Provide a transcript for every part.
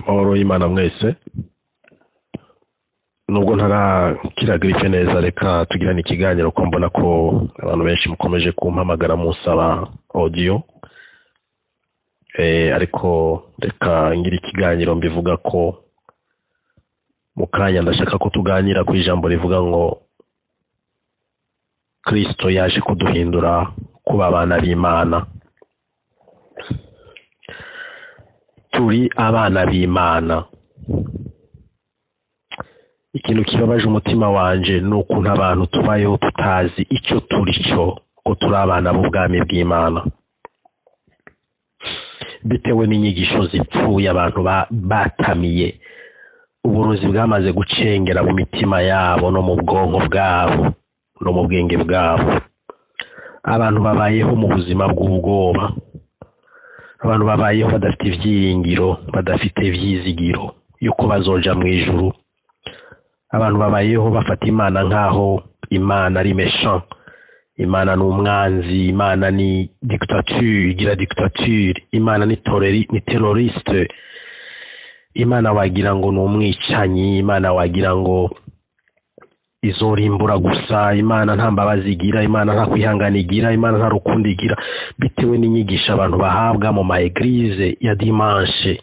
amahoro y'Imana mwese. Nubwo ntarakira gripe neza, reka tugirane ikiganiro ko mbona ko abantu benshi mukomeje kumpamagara musaba audio. Ariko reka ngira ikiganiro mbivuga ko mu kanya ndashaka ko tuganira ku ijambo rivuga ngo Kristo yaje kuduhindura kuba abana b'Imana. Turi abana b'Imana. Ikintu kibabaje umutima wanje nuko abantu tubayeho tutazi icyo turi cyo, ko turi abana b'ubwami bw'Imana, bitewe n'inyigisho zipfuye abantu batamiye. Uburozi bwamaze gucengera mu mitima yabo no mu bwonko bwabo no mu bwenge bwabo. Abantu babayeho mu buzima bw'ubwoba. Abantu babayeho badafite ibyiringiro, badafite ibyizigiro yuko bazoja mu ijuru. Abantu babayeho bafata Imana nkaho Imana ari méchant, Imana ni umwanzi, Imana ni dictature, igira dictature, Imana ni terroriste, Imana wagira ngo ni umwicanyi, Imana wagira ngo izorimbura gusa, Imana nta mbabazi igira, Imana nta kwihangana igira, Imana nta rukundo igira, bitewe n'inyigisho abantu bahabwa mu maeglise ya dimanche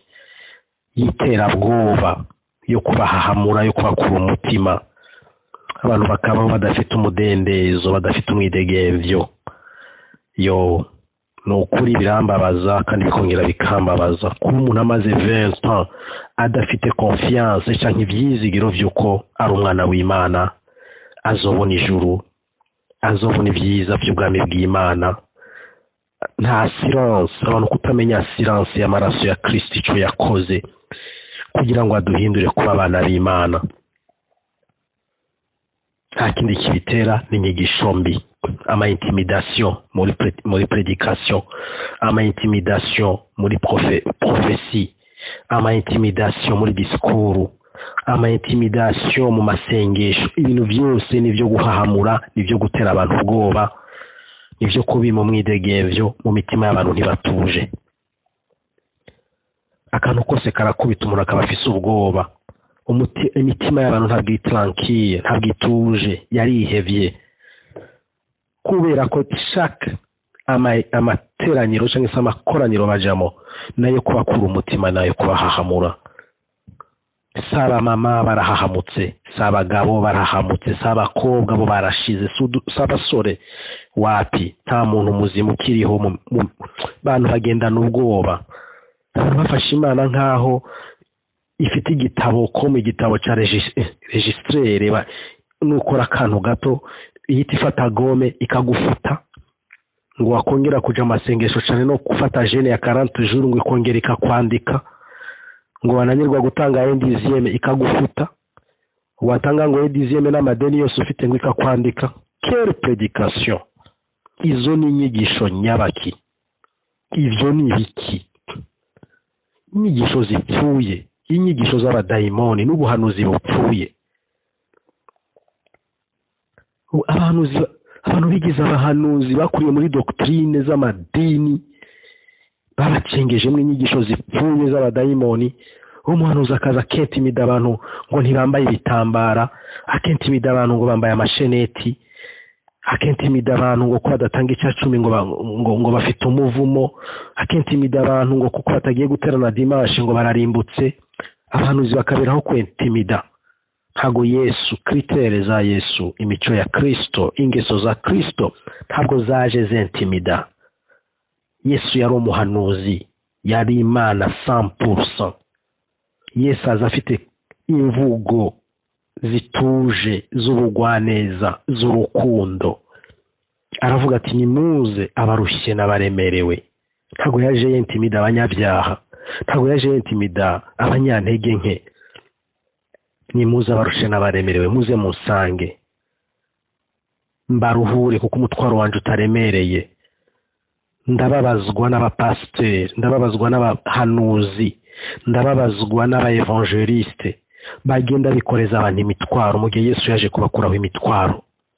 y'iterabwoba yo kubahahamura, yo kubakura umutima. Abantu bakabaho badafite umudendezo, badafite umwidegemvyo. Ni ukuri birambabaza kandi bikongera bikambabaza kuba umuntu amaze 20 ans adafite confiance cyangwa ibyizigiro vy'uko ari umwana w'Imana, azobona ijuru, azobona ibyiza by'ubwami bw'Imana. Nta silence, abantu kutamenya silence y'amaraso ya Kristo icyo yakoze kugira ngo aduhindure kuba abana b'Imana. Nta kindi kibitera n'inyigisho mbi, ama intimidation muri prédication, ama intimidation muri prophétie, ama intimidation muri discours, ama intimidation mu masengesho. Ibintu byose nivyo guhahamura, nivyo gutera abantu ubwoba, nivyo kubima umwidegemvyo mu mitima y'abantu ntibatuje. Akantu kose karakubita umuntu akaba afise ubwoba. Imitima y'abantu ntabwo tranquille, ntabwo ituje, yarihevye, kubera ko chaque amateraniro cyangwa se amakoraniro bajamo nayo kubakura umutima, nayo kubahahamura. Saba mama barahahamutse, saba gabo barahamutse, saba kobwa bo barashize, saba sore wapi, nta muntu muzima ukiriho. Bantu bagendana ubwoba, bafashe Imana nkaho ifite igitabo ko mu gitabo cya registrere nukora akantu gato ihita ifata gome ikagufuta ngo wakongera kuja amasengesho cyane no gufata jeune ya 40 jours ngo ikongera ikakwandika, ngo wananirwa gutanga dixième ikagufuta, watanga ngo dixième n'amadeni yose ufite ngo ikakwandika. Quelle prédication! Izo ni inyigisho nyabaki, ivyo ni ibiki? Inyigisho zipfuye, inyigisho z'abadayimoni n'ubuhanuzi bupfuye. Abantu bigize abahanuzi bakuriye muri doctrine z'amadini babacengeje mu inyigisho zipfuye z'abadayimoni. Umuhanuzi akaza akentimida abantu ngo ntibambaye ibitambara, akentimida abantu ngo bambaye amasheneti, akentimida abantu ngo ko badatanga icya 10 ngo bafite umuvumo, akentimida abantu ngo kuko batagiye guterana dimanche ngo bararimbutse. Abahanuzi bakaberaho kwentimida. Ntago Yesu, kritere za Yesu, imico ya Kristo, ingeso za Kristo ntabwo zaje zentimida. Yesu yari umuhanuzi, yari Imana 100%. Yesu azafite imvugo zituje, z'ubugwaneza, z'urukundo. Aravuga ati nimuze abarushye n'abaremerewe. Ntago yaje yentimida abanyabyaha, ntago yaje yentimida abanyantege nke. Nimuze abarushye n'abaremerewe, muze musange mbaruhure kuko umutwaro wanje utaremereye. Ndababazwa n'abapasiteri, ndababazwa n'abahanuzi, ndababazwa n'abaevangeliste bagenda bikoreza abantu imitwaro mu gihe Yesu yaje kubakuraho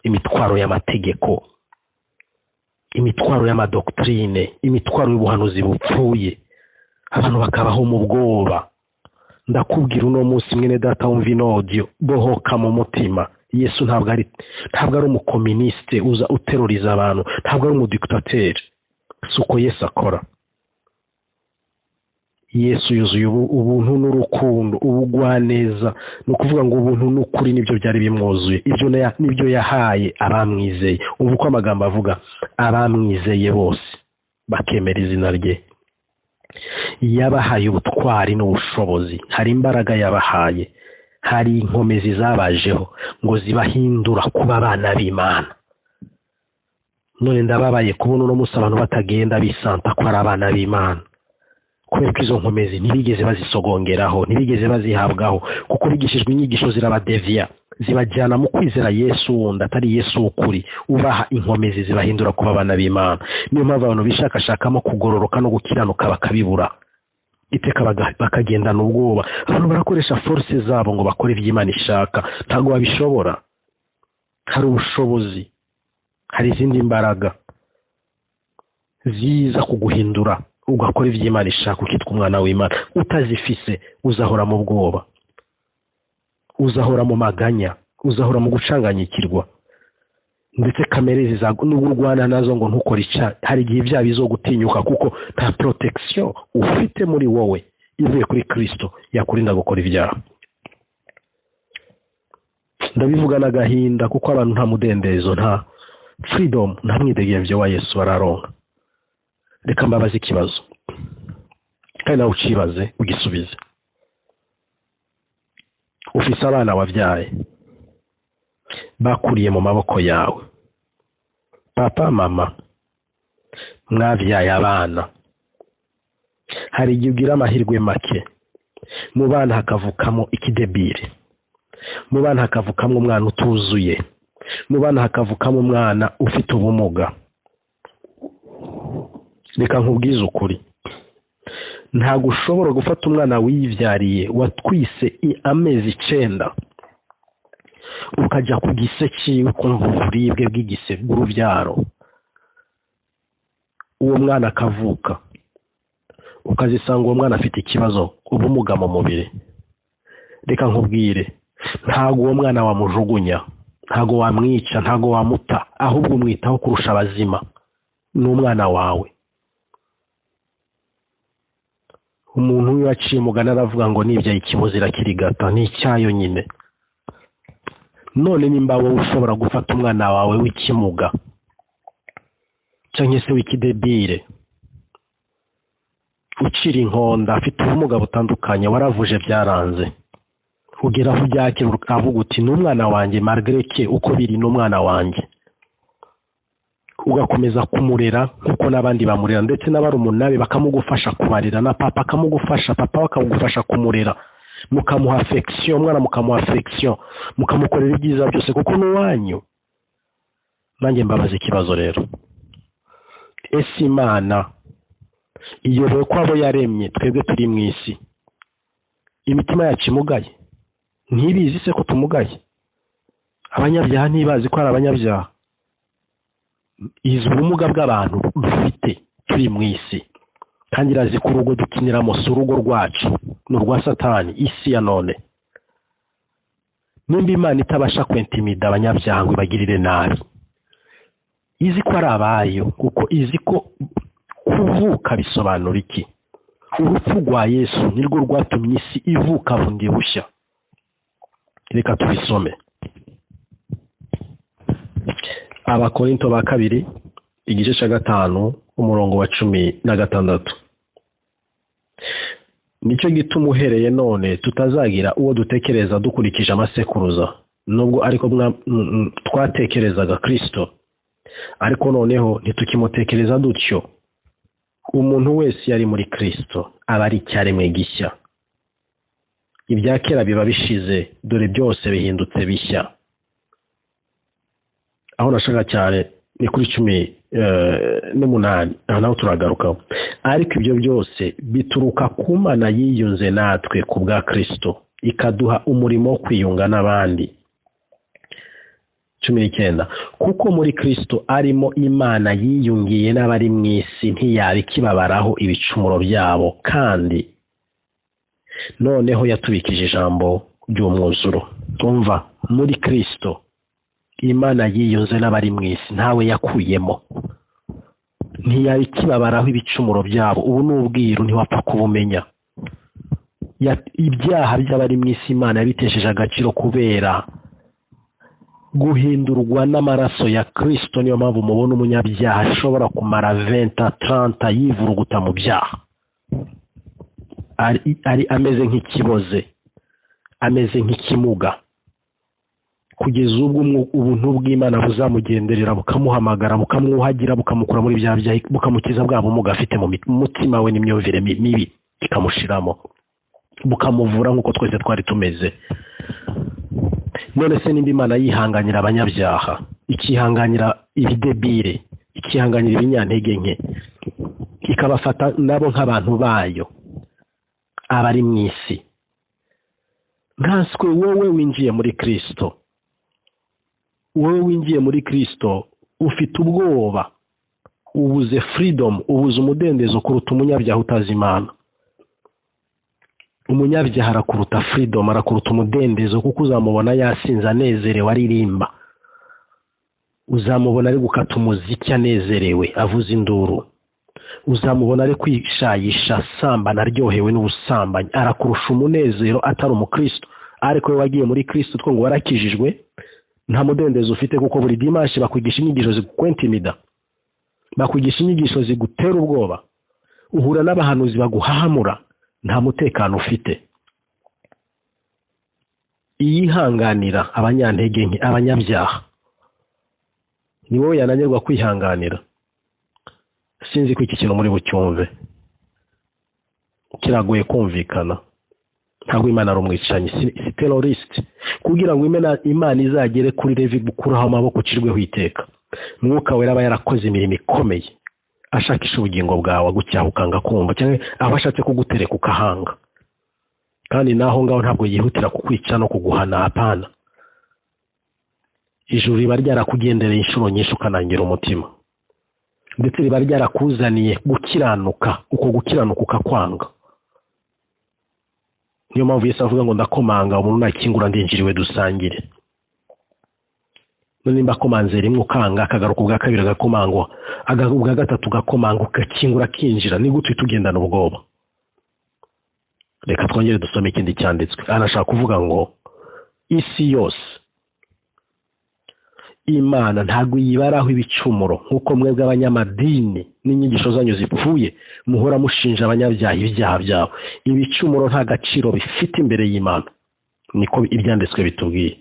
imitwaro y'amategeko, imitwaro y'amadoktrine, imitwaro y'ubuhanuzi bupfuye. Abantu bakabaho mu bwoba, ndakubwira uno munsi mwene data wumva inodiyo bohoka mu mutima. Yesu ntabwo ari umukoministe uza uteroriza abantu, ntabwo ari umudiktateri. Suko Yesu akora. Yesu yuzuye ubuntu n'urukundo, ubugwaneza, no kuvuga ngo ubuntu n'ukuri nibyo byari bimwuzuye. Ibyo nibyo yahaye abamwizeye. Ubu ko amagambo avuga abamwizeye bose bakemera izina rye. Yabahaye ubutwari n'ubushobozi, hari imbaraga yabahaye, hari inkomezi zabajeho ngo zibahindura kuba abana b'Imana. None ndababaye kubona uno munsi abantu batagenda bisanta ko ari abana b'Imana, kubera ko izo nkomezi ntibigeze bazisogongeraho, ntibigeze bazihabwaho, kuko bigishijwe inyigisho zirabadeviya, zibajyana mu kwizera Yesu wundi atari Yesu w'ukuri, ubaha inkomezi zibahindura kuba abana b'Imana. Niyo mpamvu abantu bishakashakamo kugororoka no gukiranuka bakabibura, iteka bakagendana ubwoba. Abantu barakoresha force zabo ngo bakore iby'Imana ishaka, ntabwo babishobora. Hari ubushobozi, hari izindi imbaraga ziza kuguhindura ugakora iby'Imana ishaka, ukitwa umwana w'Imana. Utazifise uzahora mu bwoba, uzahora mu maganya, uzahora mu gucanganyikirwa, ndetse kamere n'urwana nazo ngo ntukore icyaha. Hari igihe ibyaha bizogutinyuka kuko nta protection ufite muri wowe ivuye kuri Kristo yakurinda gukora ibyaha. Ndabivuga n'agahinda kuko abantu nta mudendezo, nta freedom, nta mwidegemvyo wa Yesu bararonka. Reka mbabaze ikibazo kandi nawe ucibaze ugisubize. Ufise abana wavyaye bakuriye mu maboko yawe, papa mama mwavyaye abana. Hari igihe ugira amahirwe make, mu bana hakavukamo ikidebire, mu bana hakavukamo umwana utuzuye, mu bana hakavukamo umwana ufite ubumuga. Reka nkubwize ukuri, ntabwo ushobora gufata umwana wivyariye watwise amezi 9 ukajya ku gise cyiwe kumva uburibwe bw'igise bw'urubyaro, uwo mwana akavuka ukazisanga uwo mwana afite ikibazo, ubumuga mu mubiri. Reka nkubwire, ntabwo uwo mwana wamujugunya, ntabwo wamwica, ntabwo wamuta, ahubwo umwitaho kurusha abazima. Ni umwana wawe. Umuntu uyu yaciye umugani aravuga ngo nibyaye ikibuzira kirigata, ni icyayo nyine. None nimba wowe ushobora gufata umwana wawe w'ikimuga cyangwa se w'ikidebire, ucira inkonda, afite ubumuga butandukanye, waravuje byaranze, ugera aho byakira ukavuga uti ni umwana wanjye malgré que uko biri ni umwana wanjye, ugakomeza kumurera nkuko n'abandi bamurera, ndetse n'abarumunabe bakamugufasha kubarira, na papa akamugufasha, papa akagufasha kumurera, mukamuha affection, mwana mukamuha affection, mukamukorera ibyiza byose kuko n'uwanyu. Nanjye mbabaza ikibazo rero, ese Imana iyoboye ko abo yaremye twebwe turi mu isi, imitima yacu imugaye? Ntibizi se ko tumugaye? Abanyabyaha ntibazi ko ari abanyabyaha? Izi ubumuga bw'abantu dufite turi mu isi, kandi irazi ko urugo dukiniramo si urugo rwacu, ni urwa Satani, isi ya none. Nimba Imana itabasha kwentimida abanyabyaha ngo ibagirire nabi, izi ko ari abayo, kuko izi ko kuvuka bisobanura iki? Urupfu rwa Yesu nirwo rwatumye isi ivuka bundi bushya. Reka tubisome. Abakorinto ba kabiri igice cya 5 umurongo wa 16. Nicyo gituma uhereye none tutazagira uwo dutekereza dukurikije amasekuruza, nubwo ariko twatekerezaga Kristo, ariko noneho ntitukimutekereza dutyo. Umuntu wese yari muri Kristo aba ari icyaremwe gishya, ibya kera biba bishize, dore byose bihindutse bishya. Aho nashaka cyane ni kuri 18, naho turagarukaho. Ariko ibyo byose bituruka ku Mana yiyunze natwe ku bwa Kristo, ikaduha umurimo wo kwiyunga n'abandi. 19. Kuko muri Kristo arimo Imana yiyungiye n'abari mu isi ntiyaba ikibabaraho ibicumuro byabo, kandi noneho yatubikije ijambo ry'umwuzuro. Umva, muri Kristo Imana yiyunze n'abari mu isi, ntawe yakuyemo. Ntiyari kibabaraho ibicumuro byabo, ubu n'ubwiru ntiwapfa kubumenya. Ibyaha by'abari mu isi Imana yabitesheje agaciro kubera guhindurwa n'amaraso ya Kristo. Niyo mpamvu mubona umunyabyaha ashobora kumara 20-30 yivuruguta mu byaha, ari ameze nk'ikiboze, ameze nk'ikimuga, kugeza ubwo ubuntu bw'Imana buzamugenderera bukamuhamagara, bukamwuhagira, bukamukura muri bya byaha, bukamukiza bwa bumuga afite mu mutima we n'imyumvire mibi, ikamushiramo, bukamuvura nk'uko twese twari tumeze. None se nimba Imana yihanganira abanyabyaha, ikihanganira ibidebire, ikihanganira ibinyantege nke, ikabafata nabo nk'abantu bayo abari mu isi, nkanswe wowe winjiye muri Kristo, wowe winjiye muri Kristo ufite ubwoba, ubuze freedom, ubuze umudendezo kuruta umunyabyaha utazi Imana. Umunyabyaha arakuruta freedom, arakuruta umudendezo, kuko uzamubona yasinze anezerewe aririmba, uzamubona ari gukata umuziki anezerewe avuza induru, uzamubona ari kwishayisha sambana aryohewe n'ubusambanyi, arakurusha umunezero atari umukristo. Ariko we wagiye muri Kristo two ngo warakijijwe, nta mudendezo ufite, kuko buri dimanche bakwigisha inyigisho zigukwentimida, bakwigisha inyigisho zigutera ubwoba, uhura n'abahanuzi baguhahamura, nta mutekano ufite. Iyihanganira abanyantege nke, abanyabyaha, ni wowe yananirwa kwihanganira. Sinzi ko iki kintu muri bucyumve, kiragoye kumvikana. Ntabwo Imana ari umwicanyi, si terrorist kugira ngo Imana izagere kuri level gukuraho amaboko ucirweho iteka. Mwuka wera aba yarakoze imirimo ikomeye, ashakisha ubugingo bwawe, agucyaha ukanga kumva, cyangwa aba ashatse kugutereka ukahanga, kandi naho ngaho ntabwo yihutira kukwica no kuguhana. Hapana, ijuru riba ryarakugendereye inshuro nyinshi ukanangira umutima, ndetse riba ryarakuzaniye gukiranuka, uko gukiranuka ukakwanga. Niyo mpamvu Yesu avuga ngo ndakomanga, umuntu nakingura ndinjiriwe dusangire. Nimba akomanze rimwe ukanga, akagaruka ubwa kabiri agakomangwa, ubwa gatatu ugakomanga, ukakingura kinjira, ni gute tugendana ubwoba? Reka twongere dusome ikindi cyanditswe. Arashaka kuvuga ngo isi yose Imana ntabwo yibaraho ibicumuro, nk'uko mwebwe abanyamadini n'inyigisho zanyu zipfuye muhora mushinja abanyabyaha ibyaha byabo. Ibicumuro nta gaciro bifite imbere y'Imana, niko ibyanditswe bitubwiye.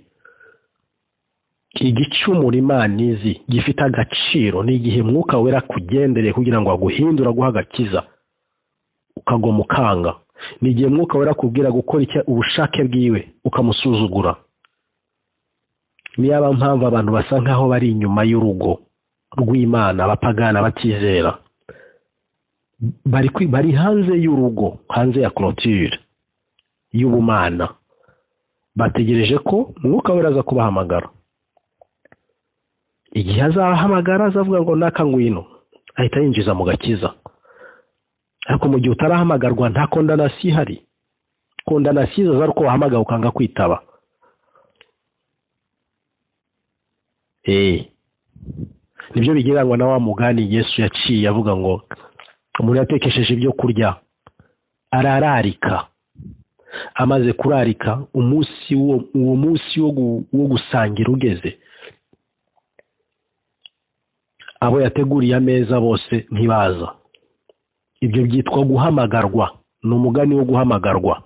Igicumuro Imana izi gifite agaciro ni igihe Mwuka wera kugendereye kugira ngo aguhindure, aguha agakiza, ukagoma ukanga. Ni igihe Mwuka wera kubwira gukora ubushake bwiwe ukamusuzugura. Niyo mpamvu abantu basa nkaho bari inyuma y'urugo rw'Imana, abapagana batizera, bari hanze y'urugo, hanze ya clôture y'ubumana, bategereje ko Mwuka wera aza kubahamagara. Igihe azahamagara azavuga ngo naka ngwino, ahita yinjiza mu gakiza. Ariko mu gihe utarahamagarwa nta condamnation ihari. Condamnation iza uko wahamagara ukanga kwitaba. Nibyo bigereranywa na wa mugani Yesu yaciye avuga ngo umuntu yatekesheje ibyo kurya arararika, amaze kurarika uwo munsi wo gusangira ugeze, abo yateguriye ameza bose ntibaza. Ibyo byitwa guhamagarwa, ni umugani wo guhamagarwa.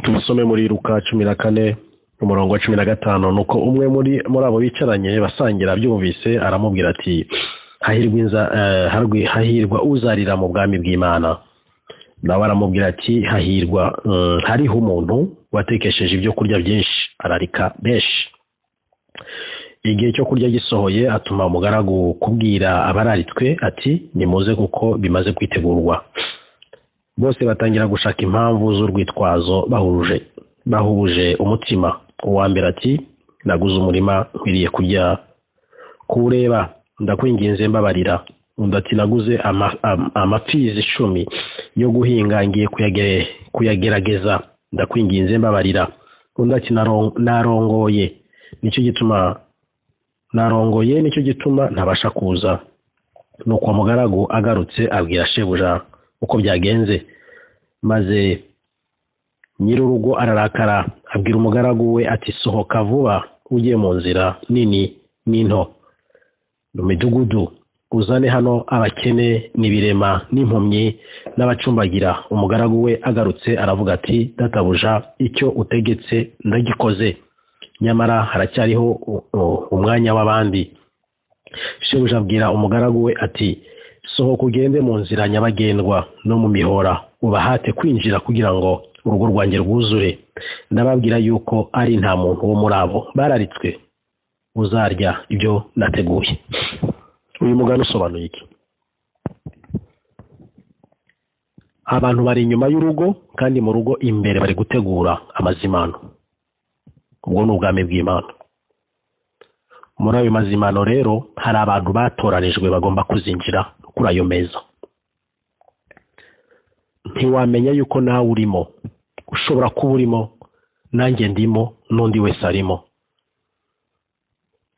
Tumusome muri Luka 14 umurongo wa 15. Nuko umwe muri abo bicaranye basangira byumvise aramubwira ati hahirwa uzarira mu bwami bw'Imana. Nawe aramubwira ati hariho umuntu watekesheje ibyo kurya byinshi ararika benshi. Igihe cyo kurya gisohoye atuma umugaragu kubwira abararitwe ati nimuze kuko bimaze kwitegurwa. Bose batangira gushaka impamvu z'urwitwazo bahuje umutima. Uwa mbere ati naguze umurima nkwiriye kurya kuwureba, ndakwinginze mbabarira. Undi ati naguze amapfizi 10 yo guhinga ngiye kuyagerageza, ndakwinginze mbabarira. Undi ati narongoye nicyo gituma ntabasha kuza. Nuko umugaragu agarutse abwira shebuja uko byagenze, maze nyir'urugo ararakara abwira umugaragu we ati sohoka vuba ugiye mu nzira nini n'into mu midugudu, uzane hano abakene n'ibirema n'impumyi n'abacumbagira. Umugaragu we agarutse aravuga ati databuja, icyo utegetse ndagikoze, nyamara haracyariho umwanya w'abandi. Shebuja abwira umugaragu we ati sohoka ugende mu nzira nyabagendwa no mu mihora, ubahate kwinjira kugira ngo urugo rwanjye rwuzure. Ndababwira yuko ari nta muntu wo muri abo bararitswe uzarya ibyo nateguye. Uyu mugani usobanuye iki? Abantu bari inyuma y'urugo kandi mu rugo imbere bari gutegura amazimano. Ubwo ni ubwami bw'Imana. Muri ayo mazimano rero hari abantu batoranijwe bagomba kuzinjira kuri ayo meza. Ntiwamenya yuko nawe urimo, ushobora kuba urimo, nanjye ndimo, n'undi wese arimo.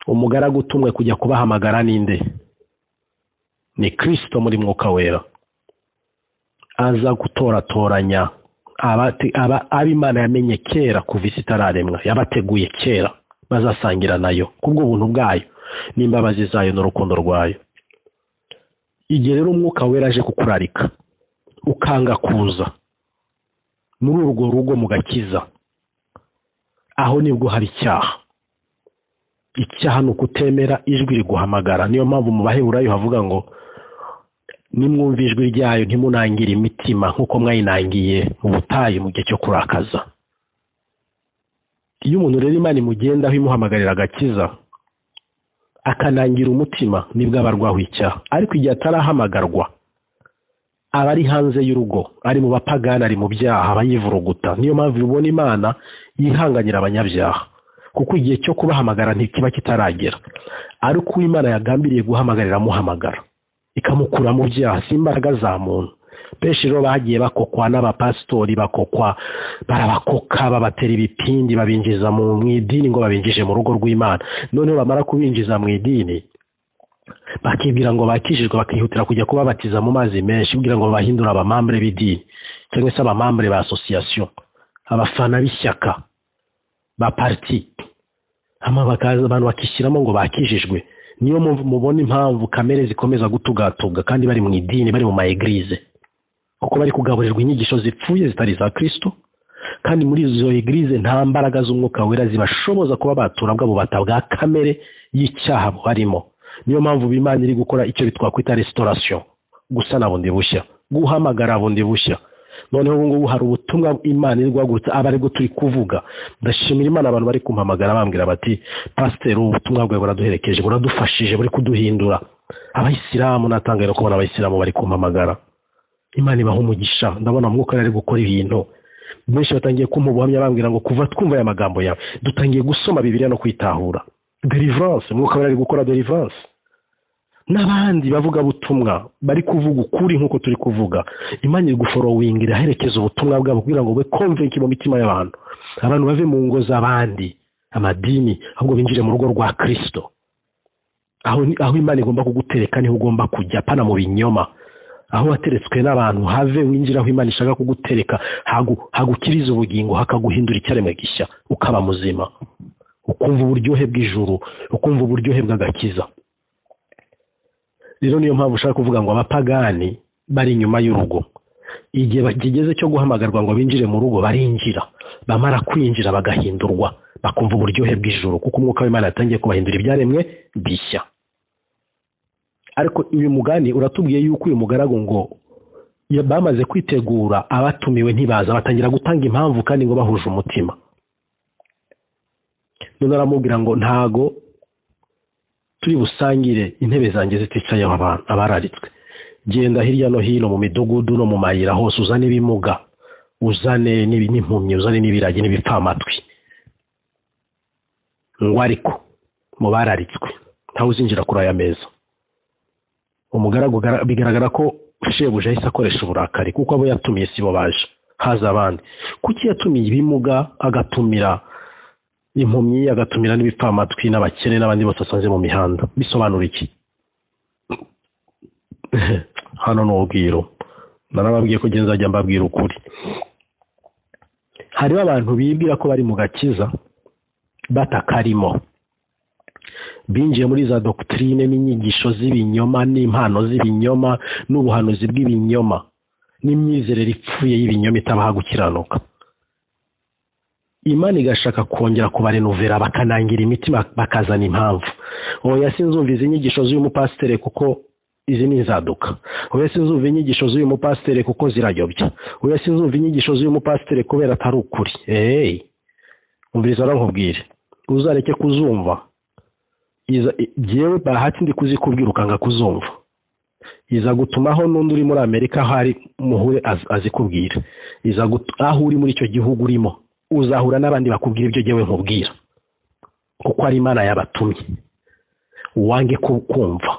Umugaragu utumwe kujya kubahamagara ninde? Ni Kristo muri Mwuka Wera. Aza gutoratoranya ab'Imana yamenye kera kuva isi itararemwa, yabateguye kera bazasangira nayo kubwo buntu bwayo n'imbabazi zayo n'urukundo rwayo. Igihe rero Umwuka Wera aje kukurarika ukanga kuza muri urwo rugo mu gakiza, aho nibwo hari icyaha. Icyaha ni ukutemera ijwi riguhamagara. Niyo mpamvu mu Baheburayo havuga ngo nimwumva ijwi ryayo ntimunangire imitima nk'uko mwayinangiye mu butayu mu gihe cyo kurakaza. Iyo umuntu rero Imana imugendaho imuhamagarira agakiza akanangira umutima, nibwo aba arwaho icyaha. Ariko igihe atarahamagarwa aba ari hanze y'urugo, ari mu bapagani, ari mu byaha, aba yivuruguta. Niyo mpamvu ubona Imana yihanganira abanyabyaha, kuko igihe cyo kubahamagara ntikiba kitaragera. Ariko Imana yagambiriye guhamagarira amuhamagara, ikamukura mu byaha, si imbaraga za muntu. Benshi rero bagiye bakokwa n'abapasitori, barabakoka babatera ibipindi, babinjiza mu idini ngo babinjije mu rugo rw'Imana. Noneho bamara kubinjiza mu idini bakibwira ngo bakijijwe, bakihutira kujya kubabatiza mu mazi menshi, kugira ngo bahindure abamambure b'idini cyangwa se abamambure ba association, abafana b'ishyaka, ba parti. Bakaza abantu bakishyiramo ngo bakijijwe. Niyo mubona impamvu kamere zikomeza gutugatuga kandi bari mu idini, bari mu maeglise, kuko bari kugaburirwa inyigisho zipfuye zitari za Kristo. Kandi muri izo eglise nta mbaraga z'Umwuka Wera zibashoboza kuba batura bwabo batabwa kamere y'icyaha buharimo. Niyo mpamvu Imana iri gukora icyo bitwakwita restauration, gusana bundi bushya, guhamagara bundi bushya. Noneho ubu ngubu hari ubutumwa Imana iri guhagurutsa aba ari bwo turi kuvuga. Ndashimira Imana abantu bari kumpamagara bambwira bati pastor, ubutumwa bwawe buraduherekeje, buradufashije, buri kuduhindura. Abayisilamu natangaye kubona abayisilamu bari kumpamagara. Imana ibaha umugisha. Ndabona Mwuka ari gukora ibintu. Benshi batangiye kumubuhamya bambwira ngo kuva twumva aya magambo yawe dutangiye gusoma Bibiliya no kwitahura. Deliverance, Mwuka ari gukora deliverance. N'abandi bavuga butumwa bari kuvuga ukuri nkuko turi kuvuga. Imana iri guforowingira herekeza ubutumwa bwabo kugira ngo be convince mu mitima y'abantu. Abantu bave mu ngo z'abandi, amadini, ahubwo binjire mu rugo rwa Kristo. Aho Imana igomba kugutereka niho ugomba kujya, pana mu binyoma. Aho wateretswe n'abantu have winjira aho Imana ishaka kugutereka, hagukiriza ubugingo, hakaguhindura icyaremwe gishya, ukaba muzima, ukumva uburyohe bw'ijuru, ukumva uburyohe bw'agakiza. Rero niyo mpamvu ushaka kuvuga ngo abapagani bari inyuma y'urugo. Igihe kigeze cyo guhamagarwa ngo binjire mu rugo, barinjira. Bamara kwinjira bagahindurwa, bakumva uburyohe bw'ijuru, kuko Umwuka w'Imana yatangiye kubahindura ibyaremwe bishya. Ariko uyu mugani uratubwiye yuko uyu mugaragu ngo bamaze kwitegura, abatumiwe ntibaza, batangira gutanga impamvu kandi ngo bahuje umutima. None aramubwira ngo ntago turi busangire intebe zanjye ziticayeho abantu abararitswe. Genda hirya no hino mu midugudu no mu mayira hose, uzane ibimuga, uzane n'impumyi, uzane n'ibiragi n'ibipfamatwi. Ngo ariko mu bararitswe ntawe uzinjira kuri aya meza. Umugaragu bigaragara ko shebuja yahise akoresha uburakari kuko abo yatumiye sibo baje, haza abandi. Kuki yatumiye ibimuga, agatumira impumyi, agatumira n'ibipfamatwi n'abakene n'abandi bose asanze mu mihanda? Bisobanura iki? Hano ni ubwiro. Narababwiye ko nzajya mbabwira ukuri. Hariho abantu bibwira ko bari mu gakiza batakarimo, binjiye muri za doctrine n'inyigisho z'ibinyoma n'impano z'ibinyoma n'ubuhanuzi bw'ibinyoma n'imyizerere ipfuye y'ibinyoma itabaha gukiranuka. Imana igashaka kongera kubarenovera, bakanangira imitima, bakazana impamvu. Oya sinzumva izi nyigisho z'uyu mupasiteri kuko izi ni inzaduka. Oya sinzumva inyigisho z'uyu mupasiteri kuko zirayobya. Oya sinzumva inyigisho z'uyu mupasiteri kubera atari ukuri. Umviriza nkubwire, uzareke kuzumva. Jewe bahati ndi kuzikubwira ukanga kuzumva. Iza gutumaho n'undi uri muri Amerika hari muhure azikubwira. Aho uri muri icyo gihugu urimo uzahura n'abandi bakubwira ibyo jewe nkubwira, kuko ari Imana yabatumye. Wange kumva.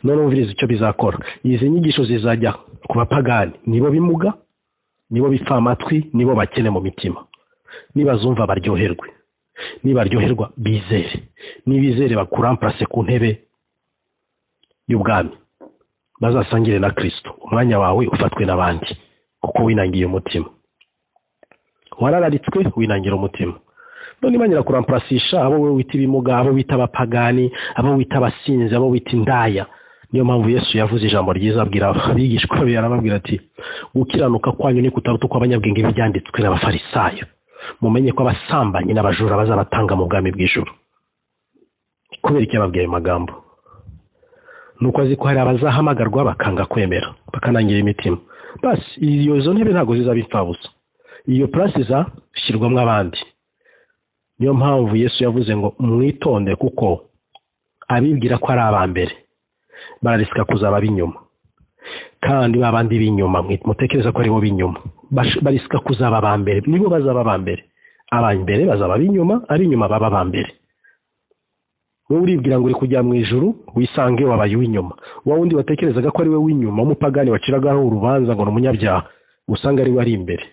None umviriza icyo bizakora. Izi nyigisho zizajya ku bapagani, nibo bimuga, nibo bipfamatwi, nibo bakene mu mitima. Nibazumva baryoherwe, nibaryoherwa bizere, nibizere bakuramplase ku ntebe y'ubwami, bazasangire na Kristo. Umwanya wawe ufatwe n'abandi kuko winangiye umutima. Warararitswe winangira umutima. None Imana irakuramprasisha abo we wita ibimuga, abo wita abapagani, abo wita abasinzi, abo wita indaya. Niyo mpamvu Yesu yavuze ijambo ryiza abwira abigishwa be, arababwira ati gukiranuka kwanyu ni kutaruta uko abanyabwenge b'ibyanditswe n'abafarisayo. Mumenye ko abasambanyi n'abajura bazabatanga mu bwami bw'ijuru. Kubera iki ababwiye ayo magambo? Nuko azi ko hari abazahamagarwa bakanga kwemera, bakanangira imitima. Basi iyo ntebe ntabwo zizaba impfabusa. Iyo place izashyirwamo abandi. Niyo mpamvu Yesu yavuze ngo mwitonde, kuko abibwira ko ari abambere bararisika kuzaba binyuma. Kandi babandi binyuma mutekereza ko ari bo binyuma, barisika kuzaba abambere. Nibo bazaba abambere. Abambere bazaba binyuma, abinyuma baba abambere. Wowe uribwira ngo uri kujya mu ijuru, wisange wabaye w'inyuma. Wowe undi watekerezaga ko ari we w'inyuma, umupagani waciragaho urubanza ngo n'umunyabyaha, usanga ari we ari imbere.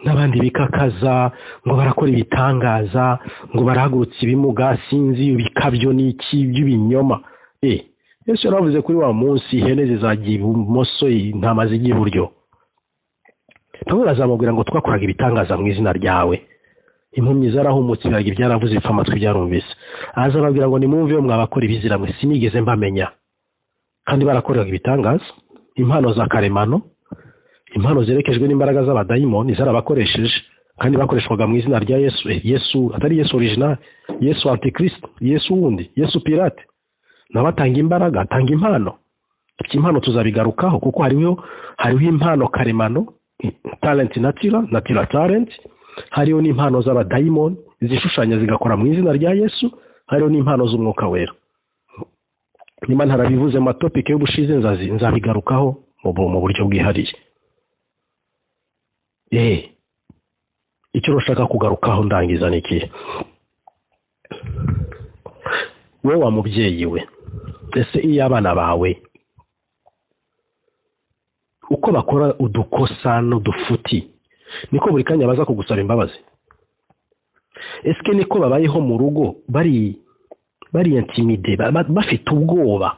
N'abandi bikakaza ngo barakora ibitangaza, ngo barahagurutsa ibimuga, sinzi ibikabyo n'iki by'ibinyoma. Yesu yaravuze kuri wa munsi ihene zizagiye ibumoso, intama zigiye iburyo. Pawulo azamubwira ngo twakoraga ibitangaza mu izina ryawe. Impumyi zarahumutse, ibiragi byaravuze, ipfamatwi byarumvise. Azababwira ngo nimwumve yo mwabakora ibizira mwe, sinigeze mbamenya. Kandi barakoraga ibitangaza, impano za karemano, impano zerekejwe n'imbaraga z'abadayimoni zarabakoresheje, kandi bakoreshwaga mu izina rya Yesu. Yesu atari Yesu original, Yesu antikristo, Yesu wundi, Yesu pirate. Nabatanga imbaraga, atanga impano. Impano tuzabigarukaho kuko hariho impano karemano, talent natural talent. Hariho n'impano z'abadayimoni zishushanya zigakora mu izina rya Yesu. Hariho n'impano z'umwuka wera. Niba ntarabivuze mu topic y'ubushize nzabigarukaho mu buryo bwihariye. Icyo ushaka kugarukaho ndangiza niki? We wa mubyeyi we, ese iyo abana bawe uko bakora udukosa n'udufuti niko buri kanya baza kugusaba imbabazi? Eske niko babayeho mu rugo bari intimide, bafite ubwoba?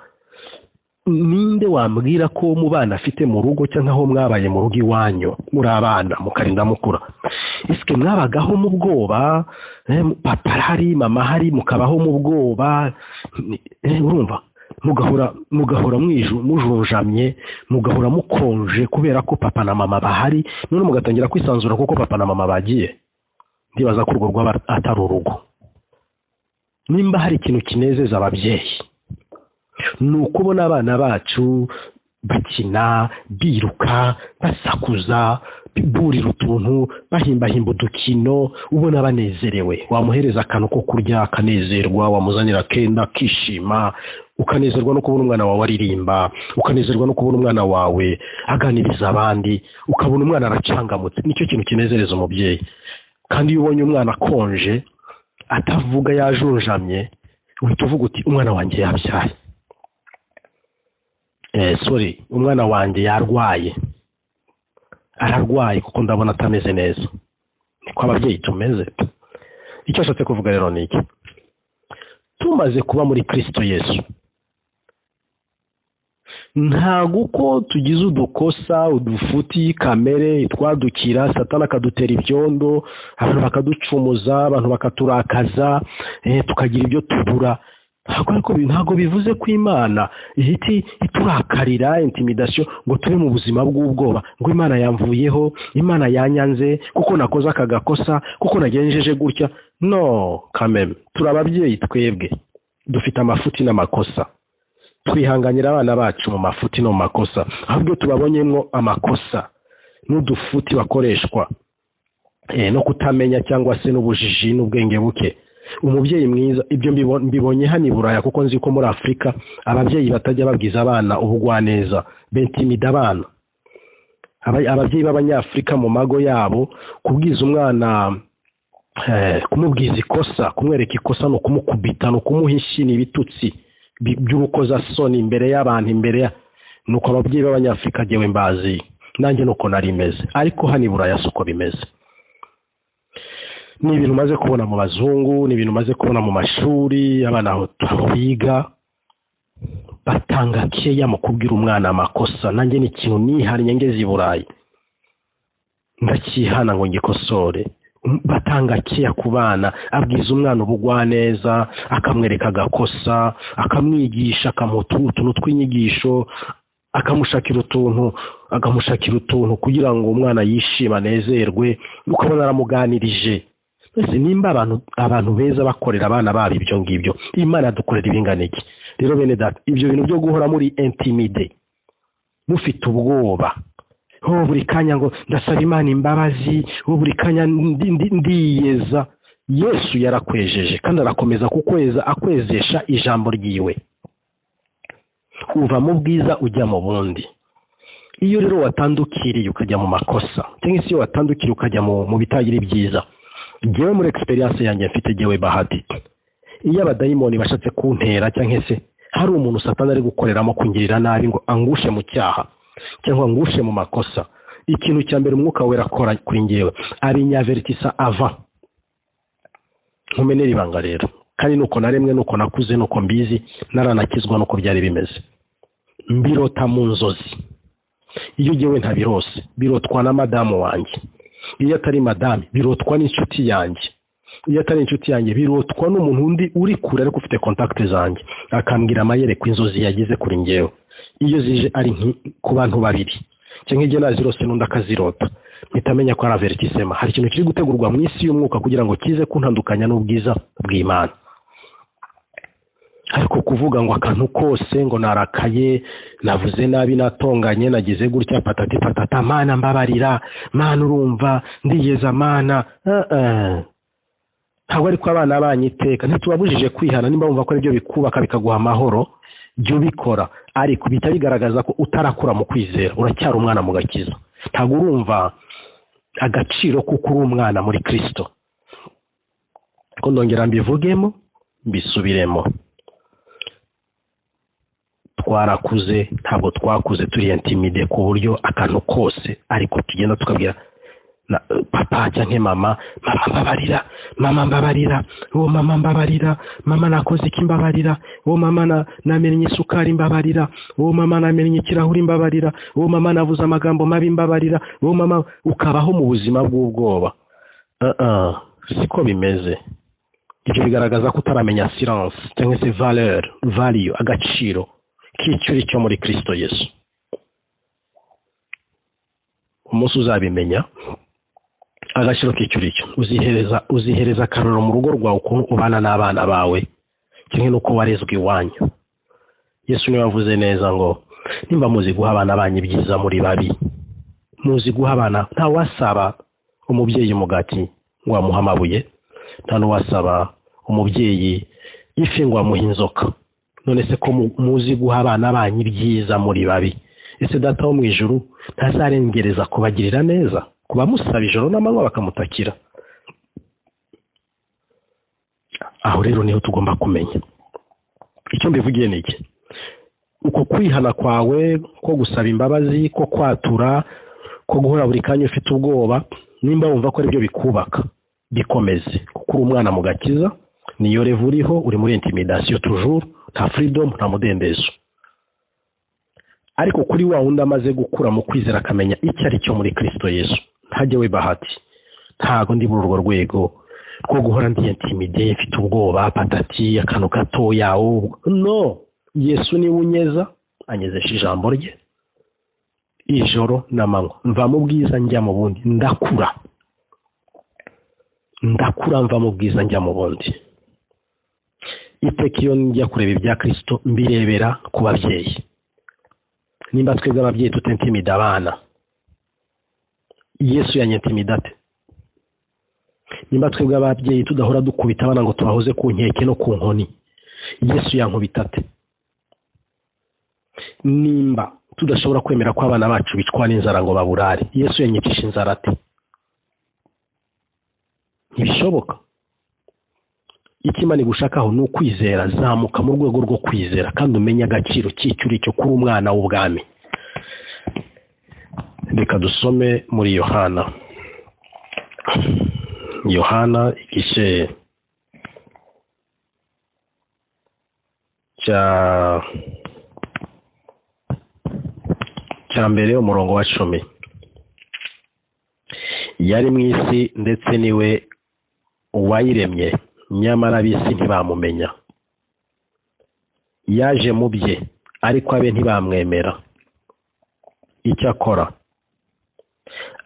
Ninde wambwira ko mu bana afite mu rugo cyangwa aho mwabaye mu rugo iwanyu muri abana mukarinda mukura? Eske mwabagaho mu bwoba? Papa hari, mama hari, mukabaho mu bwoba? Urumva, mugahora mujunjamye, mugahora mukonje kubera ko papa na mama bahari, none mugatangira kwisanzura kuko papa na mama bagiye. Ndibaza ko urwo rwaba atari urugo. Nimba hari ikintu kinezeza ababyeyi, ni ukubona abana bacu bakina, biruka, basakuza, burira utuntu, bahimbahimba udukino, ubona banezerewe. Wamuhereza akantu ko kurya akanezerwa, wamuzanira akenda akishima, ukanezerwa no kubona umwana wawe aririmba, ukanezerwa no kubona umwana wawe aganiriza abandi, ukabona umwana aracangamutse. Nicyo kintu kinezereza umubyeyi. Kandi iyo ubonye umwana akonje, atavuga, yajunjamye, uhita uvuga uti umwana wanjye yabyaye. umwana wanjye yarwaye, ararwaye kuko ndabona atameze neza. Niko ababyeyi tumeze. Icyo ashatse kuvuga rero ni iki? Tumaze kuba muri Kristo Yesu, ntago uko tugize udukosa, udufuti, kamere itwadukira, Satani akadutera ibyondo, abantu bakaducumuza, abantu bakaturakaza, tukagira ibyo tubura. Ntago bivuze ko Imana ihita iturakarira intimidation ngo tube mu buzima bw'ubwoba, ngo Imana yamvuyeho, Imana yanyanze kuko nakoze aka gakosa, kuko nagenjeje gutya. No, kameme turababyeyi twebwe, dufite amafuti n'amakosa. Twihanganira abana bacu mu mafuti no mu makosa, ahubwo tubabonyemo amakosa n'udufuti bakoreshwa no kutamenya cyangwa se n'ubujiji n'ubwenge buke. Umubyeyi mwiza, ibyo mbibonye hano i Buraya, kuko nzi ko muri Afurika ababyeyi batajya babwiza abana ubugwaneza, bentimida abana. Ababyeyi b'Abanyafurika mu mago yabo, kubwiza umwana, kumubwiza ikosa, kumwereka ikosa no kumukubita, no kumuha ishini, ibitutsi by'urukozasoni imbere y'abantu, nuko ababyeyi b'Abanyafurika jewe mbazi, nanjye nuko nari meze. Ariko hano i Buraya suko bimeze. Ni ibintu maze kubona mu bazungu, ni ibintu maze kubona mu mashuri, abana aho biga batanga keya mu kubwira umwana amakosa. Nanjye ni ikintu nihariye ngeze i Burayi ndakihana ngo ngikosore. Batanga keya ku bana, abwiza umwana ubugwaneza, akamwereka agakosa, akamwigisha, akamuha utuntu tw'inyigisho, akamushakira utuntu kugira ngo umwana yishime, anezerwe, ukabona aramuganirije. Ese nimba abantu beza bakorera abana babo ibyo ngibyo, Imana dukorera ibingana iki? Rero bene data, ibyo bintu byo guhora muri intimide, mufite ubwoba, buri kanya ngo ndasaba Imana imbabazi, buri kanya ndiyeza. Yesu yarakwejeje kandi arakomeza kukweza, akwezesha ijambo ryiwe. Uva mu bwiza ujya mu bundi. Iyo rero watandukiriye ukajya mu makosa, cyangwa se iyo watandukiriye ukajya mu bitagira ibyiza, jewe muri experience yanjye mfite jewe bahati, iyo abadayimoni bashatse kuntera, cyangwa se hari umuntu Satani ari gukoreramo kungirira nabi ngo angushe mu cyaha cyangwa angushe mu makosa, ikintu cya mbere umwuka wera akora kuri njyewe abinyavertisa ava nkumenera ibanga. Rero kandi nuko naremwe, nuko nakuze, nuko mbizi, naranakizwa nuko byari bimeze. Mbirota mu nzozi. Iyo jewe ntabirose, birotwa na madamu wanjye. Iyo atari madame, birotwa n'inshuti yanjye. Iyo atari inshuti yanjye, birotwa n'umuntu undi uri kure ariko ufite contact zanjye, akambwira amayereko inzozi yagize kuri njyewe. Iyo zije ari ku bantu babiri, cyangwa igihe nazirose n'undi akazirota, nitamenya ko ari avertissement. Hari ikintu kiri gutegurwa mu isi y'umwuka kugira ngo kize kuntandukanya n'ubwiza bw'Imana. Ariko kuvuga ngo akantu kose ngo narakaye, navuze nabi, natonganye, nagize gutya, patati patata, Mana mbabarira, Mana urumva, ndiyeza Mana. Ntabwo ariko abana banyiteka, ntitubabujije kwihana. Nimba wumva ko aribyo bikubaka bikaguha amahoro, byo bikora, ariko bita bigaragaza ko utarakura mu kwizera, uracyari umwana mu gakiza. Ntabwo urumva agaciro kuko uri umwana muri Kristo. Ko ndongera mbivugemo, mbisubiremo. Twarakuze, ntabwo twakuze turi intimide ku buryo akantu kose ariko tugenda tukabwira papa cyangwa mama, mama mbabarira, mama mbabarira, mama mbabarira, mama nakoze iki mbabarira, mama namenye isukari mbabarira, mama namenye ikirahuri mbabarira, mama navuze amagambo mabi mbabarira, mama. Ukabaho mu buzima bw'ubwoba. Siko bimeze. Ibyo bigaragaza ko utaramenya silence cyangwa se value, agaciro k'icyo cyo muri Kristo Yesu. Umunsi uzabimenya agaciro k'icyo uzihereza akaroro mu rugo rwawe, ukuntu ubana n'abana bawe, kimwe n'uko warezwe iwanyu. Yesu niwe wavuze neza ngo nimba muzi guha abana banyu ibyiza muri babi, muzi guha abana. Nta wasaba umubyeyi umugati ngo amuhe amabuye, nta n'uwasaba umubyeyi ifi ngo amuhe inzoka. None se ko muzi guha abana banyu ibyiza muri babi, ese Data wo mu ijuru ntazarengereza kubagirira neza, kubamusaba ijoro n'amanywa bakamutakira? Aho rero niho tugomba kumenya. Icyo mbivugiye ni iki? uko kwihana kwawe ko gusaba imbabazi, ko kwatura, ko guhora buri kanya ufite ubwoba, nimba wumva ko ari byo bikubaka, bikomeze, kuko uri umwana mu gakiza, niyo revu uriho, uri muri intimidation toujours, nta freedom, nta mudendezo. Ariko kuri wa wundi amaze gukura mu kwizera akamenya icyo ari cyo muri Kristo Yesu, ntajye we bahati, ntago ndi muri urwo rwego rwo guhora ndi intimidé, mfite ubwoba, patati, akantu gatoya, no, Yesu ni unyeza, anyezesha ijambo rye ijoro n'amanywa, mva mu bwiza njya mu bundi, ndakura mva mu bwiza njya mu bundi. Iteka iyo njya kureba ibya Kristo mbirebera ku babyeyi. Nimba twebwe ababyeyi tutintimida abana, Yesu yanyitimida ate? Nimba twebwe ababyeyi tudahora dukubita abana ngo tubahoze ku nkeke no ku nkoni, Yesu yankubita ate? Nimba tudashobora kwemera ko abana bacu bicwa n'inzara ngo baburare, Yesu yanyicisha inzara ate? Ntibishoboka. Ikimani gushakaho ni ukwizera, zamuka mu rwego rwo kwizera kandi umenya agaciro cy'icyo cyo kuri umwana w'ubwami. Reka dusome muri Yohana igice cya mbere umurongo wa 10. Yari mu isi ndetse niwe uwayiremye, nyamara ab'isi ntibamumenya. Yaje mu bye, ariko abe ntibamwemera. Icyakora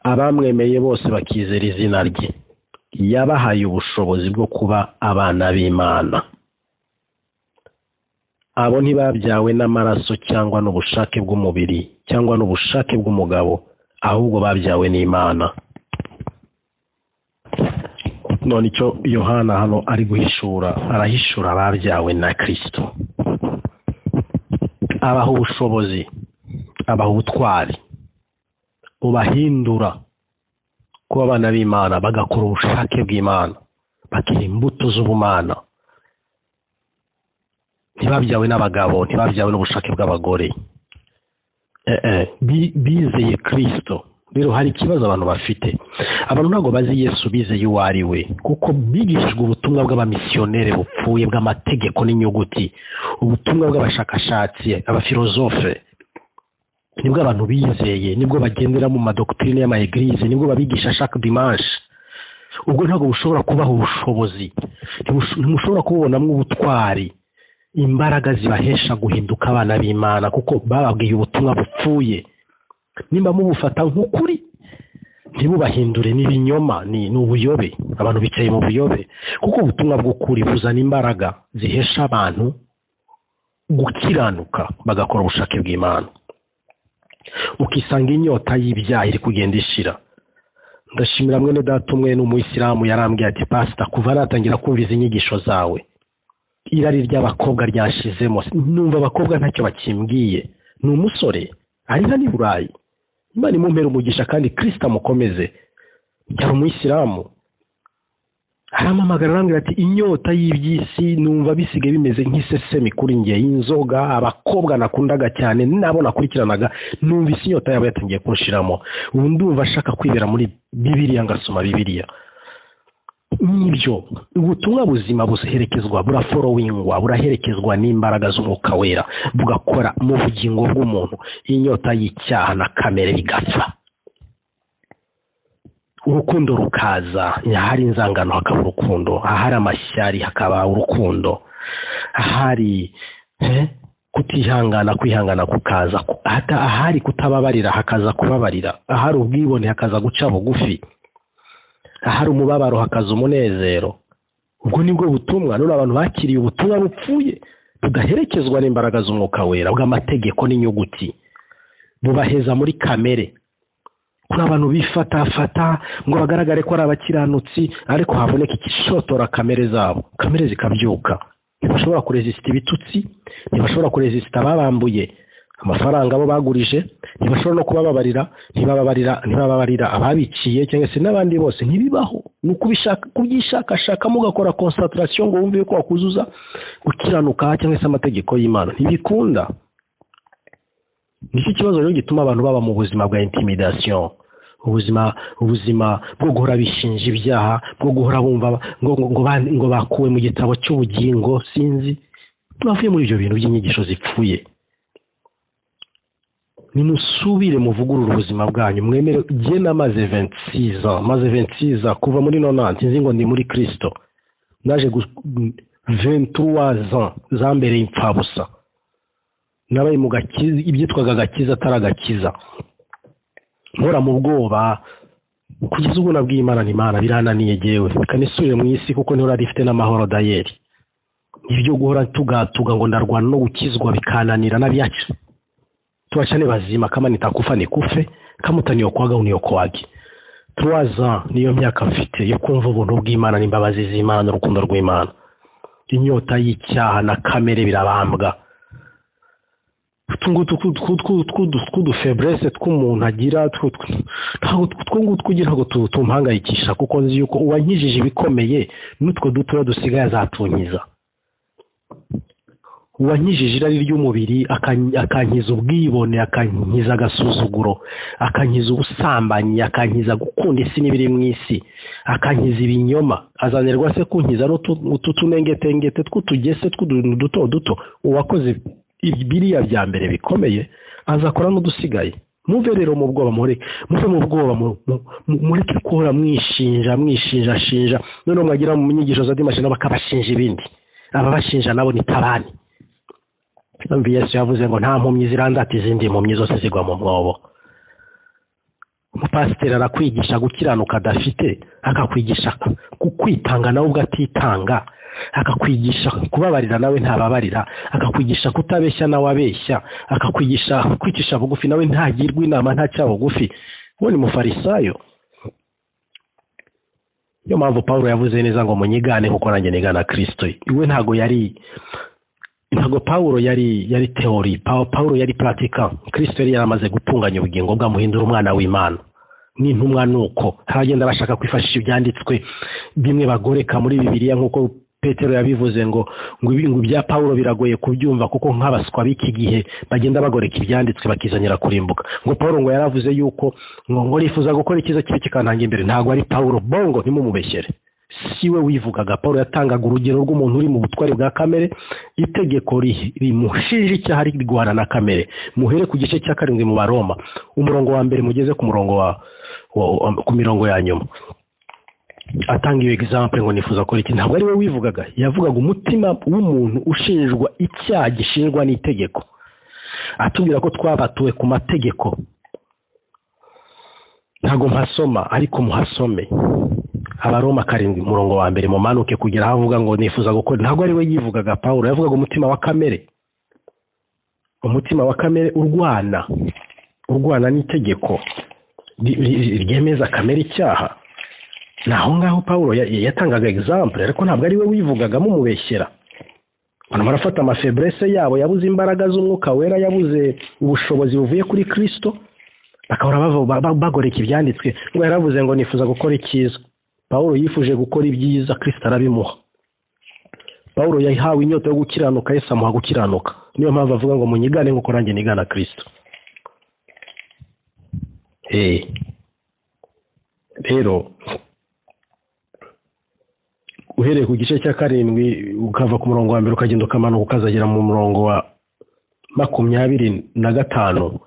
abamwemeye bose bakizera izina rye, yabahaye ubushobozi bwo kuba abana b'Imana. Abo ntibabyawe n'amaraso cyangwa n'ubushake bw'umubiri cyangwa n'ubushake bw'umugabo, ahubwo babyawe n'Imana. None icyo Yohana hano ari guhishura, arahishura ababyawe na Kristo. Abaha ubushobozi, abaha ubutwari, ubahindura kuba abana b'Imana, bagakora ubushake bw'Imana, bakira imbuto z'ubumana. Ntibabyawe n'abagabo, ntibabyawe n'ubushake bw'abagore. Bizeye Kristo. Rero hari ikibazo abantu bafite. Abantu ntabwo bazi Yesu bizeye uwo ari we, kuko bigishijwe ubutumwa bw'abamisiyonere bupfuye bw'amategeko n'inyuguti, ubutumwa bw'abashakashatsi, abafilozofe. Nibwo abantu bizeye, nibwo bagendera mu madoktrine y'ama-eglise, nibwo babigisha chaque dimanche. Ubwo ntabwo bushobora kubaho ubushobozi, ntimushobora kubonamo ubutwari, imbaraga zibahesha guhinduka abana b'Imana, kuko bababwiye ubutumwa bupfuye. Nimba mubufata nk'ukuri, ntibubahindure n'ibinyoma, ni ubuyobe. Abantu bicaye mu buyobe, kuko ubutumwa bw'ukuri buzana imbaraga zihesha abantu gukiranuka, bagakora ubushake bw'Imana. Ukisanga inyota y'ibyaha iri kugenda ishira. Ndashimira mwene data umwe n'umuyisilamu yarambwiye ati, pastor, kuva natangira kumva izi nyigisho zawe, irari ry'abakobwa ryashizemo, numva abakobwa ntacyo bakimbwiye. Ni umusore ari hano i Burayi, Imana imumpera umugisha kandi Kristo amukomeze. Yari umuyisilamu, arampamagara arambwira ati, inyota y'iby'isi numva bisigaye bimeze nk'isesemi kuri njye, inzoga, abakobwa nakundaga cyane nabo nakurikiranaga, numva isi inyota yabo yatangiye kunshiramo. Ubu ndumva ashaka kwibera muri Bibiliya, ngasoma Bibiliya. Nibyo ubutumwa buzima buherekezwa, buraforowingwa, buraherekezwa n'imbaraga z'Umwuka Wera, bugakora mu bugingo bw'umuntu, inyota y'icyaha na kamere bigapfa. Urukundo rukaza, ahari inzangano hakaba urukundo, ahari amashyari hakaba urukundo, ahari kwihangana kukaza, ahari kutababarira hakaza kubabarira, ahari ubwibone hakaza guca bugufi, ahari umubabaro hakaza umunezero. Ubwo nibwo butumwa. None abantu bakiriye ubutumwa bupfuye, budaherekezwa n'imbaraga z'Umwuka Wera, bw'amategeko n'inyuguti, bubaheza muri kamere. Kuri abantu bifatafata ngo bagaragare ko ari abakiranutsi, ariko haboneka ikishotora kamere zabo, kamere zikabyuka. Ntibashobora kuresista ibitutsi, ntibashobora kuresista ababambuye amafaranga abo bagurije, ntibashobora no kubababarira ababiciye cyangwa se n'abandi bose. Ntibibaho. Ni ukubishaka, kubyishakashaka, mugakora concentration ngo wumve ko wakuzuza gukiranuka cyangwa se amategeko y'Imana. Ntibikunda. nicyo kibazo rero gituma abantu baba mu buzima bwa intimidation, ubuzima bwo guhora bishinja ibyaha, bwo guhora bumva ngo bakuwe mu gitabo cy'ubugingo, sinzi bavuye muri ibyo bintu by'inyigisho zipfuye. Nimusubire muvugurura ubuzima bwanyu, mwemere. Jye namaze 26 ans kuva muri 90 nzi ngo ndi muri Kristo, naje 23 ans zambereye impfabusa, nabaye mu gakiza, ibyitwaga agakiza ataragakiza, mpora mu bwoba kugeza ubwo nabwiye Imana n'Imana birananiye jewe kanisubire mu isi kuko ntihora rifite n'amahoro dayeri. Ibyo guhora tugatuga ngo ndarwana no gukizwa bikananira n'abyacu, tuachane bazima, kama nitakufa nikufe, kama utaniyo kwaga uniyo kwagi. 3 ans niyo myaka mfite yo kumva ubuntu bw'Imana n'imbabazi z'Imana, urukundo rw'Imana. Inyota y'icyaha na kamere birabambwa. Twudu faiblesse tw'umuntu agira, twungu kugira ngo tumpangayikisha, kuko nzi yuko uwankijije ibikomeye n'utwo dutoya dusigaye azatunkiza. Uwankijije irari ry'umubiri akankiza ubwibone, akankiza agasuzuguro, akankiza ubusambanyi, akankiza gukunda isi n'ibiri mu isi, akankiza ibinyoma, azanirwa se kunkiza n'utunengetengete tw'utugese tw'uduto duto. Uwakoze biriya bya mbere bikomeye azakora n'udusigaye. Muve rero mu bwoba, muve mu bwoba, mureke kuhora mwishinja, none mwagira mu nyigisho za dimashe bakabashinja ibindi. Aba bashinja nabo ni tabani. Yesu yavuze ngo nta mpumyi zirandata izindi mpumyi zose zigwa mu mwobo. Umupasiteri arakwigisha gukiranuka adafite, akakwigisha kwitanga nawe ubwo atitanga, akakwigisha kubabarira nawe ntababarira, akakwigisha kutabeshya nawe abeshya, akakwigisha kwicisha bugufi nawe ntagirwa inama ntacya bugufi. Uwo ni mufarisayo. Yo mpamvu Paulo yavuze neza ngo munyigane kuko nanjye nigana Kristo. Iwe ntago Paulo yari theory, Paulo yari practical. Kristo yari yaramaze gutunganya ubugingo bwamuhindura umwana w'Imana. N'intumwa nuko haragenda bashaka kwifashisha ibyanditswe bimwe bagoreka muri Bibiliya, nkuko Petero yabivuze ngo bya Paulo biragoye kubyumva kuko nk'abaswa b'iki gihe bagenda bagoreka ibyanditswe bakizanira kurimbuka. Ngo Paulo ngo yaravuze yuko ngo nifuza gukora ikiza kibi kikantanga imbere. Ntago ari Paulo, bongo ntimumubeshyere. Siwe wivugaga. Paulo yatangaga urugero rw'umuntu uri mu butwari bwa kamere, itegeko rimushije icyaha rigwana na kamere. Muhere ku gice cya 7 mu Baroma, umurongo wa mbere mugeze ku murongo ku mirongo ya nyuma. Atanga iyo example ngo nifuza gukora iki. Ntabwo ari we wivugaga, yavugaga umutima w'umuntu ushinjwa icyaha gishinjwa n'itegeko. Atubwira ko twabatuwe ku mategeko. Ntago mpasoma ariko muhasome. Abaroma 7 umurongo wa mbere mumanuke kugira havuga ngo nifuza gukora. Ntago ari we yivugaga Paulo, yavugaga umutima wa kamere. Umutima wa kamere urwana n'itegeko ryemeza kamere icyaha. Naho ngaho Paulo yatangaga example, ariko ntabwo ari we wivugaga mumubeshyera. Abantu barafata amafaiblesse yabo, yabuze imbaraga z'umwuka wera, yabuze ubushobozi buvuye kuri Kristo, bakahora bagoreka ibyanditswe. Ngo yaravuze ngo nifuza gukora icyiza. Paulo yifuje gukora ibyiza, Kristo arabimuha. Paulo yahawe inyota yo gukiranuka, Yesu amuha gukiranuka. Niyo mpamvu avuga ngo munyigane nkuko nanjye nigana Kristo. Rero uhereye ku gice cya 7 ukava ku murongo wa mbere ukagenda ukamanuka ukazagera mu murongo wa 25,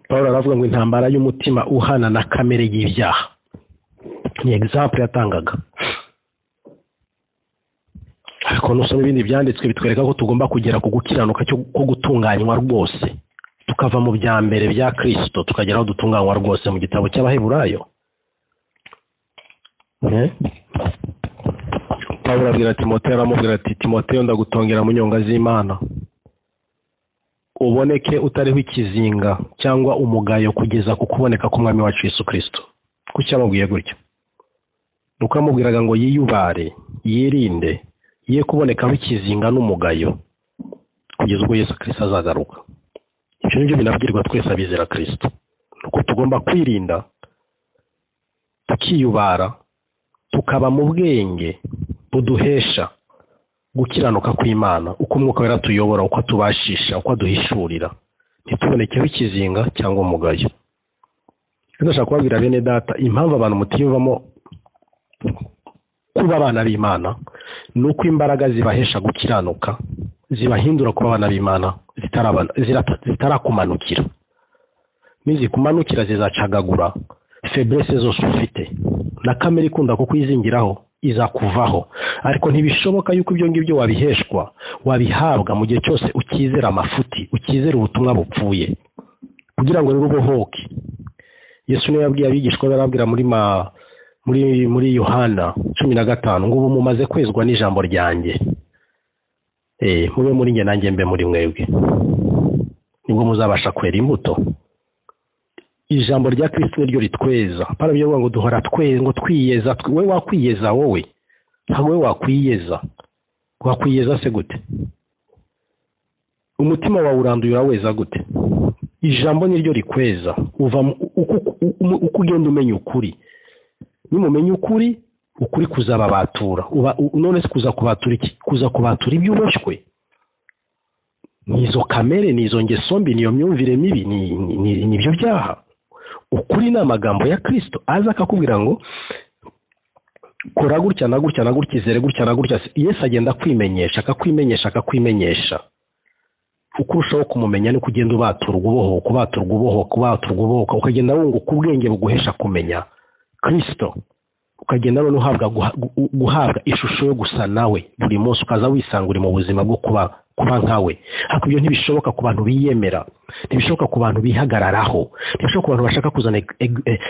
Paulo aravuga ngo intambara y'umutima uhana na kamere y'ibyaha. Ni example yatangaga. Ariko nusoma ibindi byanditswe bitwereka ko tugomba kugera ku gukiranuka cyo gutunganywa rwose, tukava mu bya mbere bya Kristo tukagera aho dutunganywa rwose mu gitabo cy'Abaheburayo. Paulo abwira Timoteyo, aramubwira ati Timoteyo ndagutongera mu nyonga z'Imana, uboneke utariho ikizinga cyangwa umugayo kugeza ku kuboneka k'umwami wacu Yesu Kristo. Kuki amubwiye gutyo? Nuko amubwiraga ngo yiyubare, yirinde, ye kubonekaho ikizinga n'umugayo kugeza ubwo Yesu Kristo azagaruka. Ibyo nibyo binabwirwa twese abizera Kristo. Nuko tugomba kwirinda, tukiyubara, tukaba mu bwenge buduhesha gukiranuka kw'Imana, uko umwuka wera tuyobora, uko atubashisha, uko aduhishurira, ntitubonekeho ikizinga cyangwa umugayo. Ndashaka kubabwira bene data impamvu abantu mutiyumvamo kuba abana b'Imana, nuko imbaraga zibahesha gukiranuka zibahindura kuba abana b'Imana zitarakumanukira. Nizikumanukira zizacagagura faiblesse zose ufite, na kamere ikunda kukwizingiraho izakuvaho. Ariko ntibishoboka yuko ibyo ngibyo wabiheshwa, wabihabwa mu gihe cyose ukizera amafuti, ukizera ubutumwa bupfuye, kugira ngo rero ubohoke. Yesu niwe yabwiye abigishwa barabwira muri Yohana 15 ngo ubu mumaze kwezwa n'ijambo ryanjye, mube muri nge nanjye mbe muri mwebwe, nibwo muzabasha kwera imbuto. Ijambo rya Kristo niryo ritweza. Para byo ngo duhora ngo twiyeza, we wakwiyeza wowe, ntabwo we wakwiyeza se gute? Umutima wawe urandura weza gute? Ijambo niryo rikweza. Uva uko ugenda umenya ukuri, nimumenya ukuri kuzababatura. None se kuza kubatura iki? Kuza kubatura ibyo uboshywe, nizo kamere, nizo ngeso mbi, niyo myumvire mibi, ni byo byaha. Ukuri ni amagambo ya Kristo aza akakubwira ngo kora gutya na gutya na gutya, izere gutya na gutya. Yesu agenda akakwimenyesha. Uko urushaho kumumenya ni kugenda ubatura ububohoka, ukagenda wunguka ubwenge buguhesha kumenya Kristo, ukagenda none guhabwa ishusho yo gusa nawe buri munsi, ukaza wisanga uri mu buzima bwo kuba nkawe. Ariko ibyo ntibishoboka ku bantu biyemera, ntibishoboka ku bantu bihagararaho, ntibishoboka ku bantu bashaka kuzana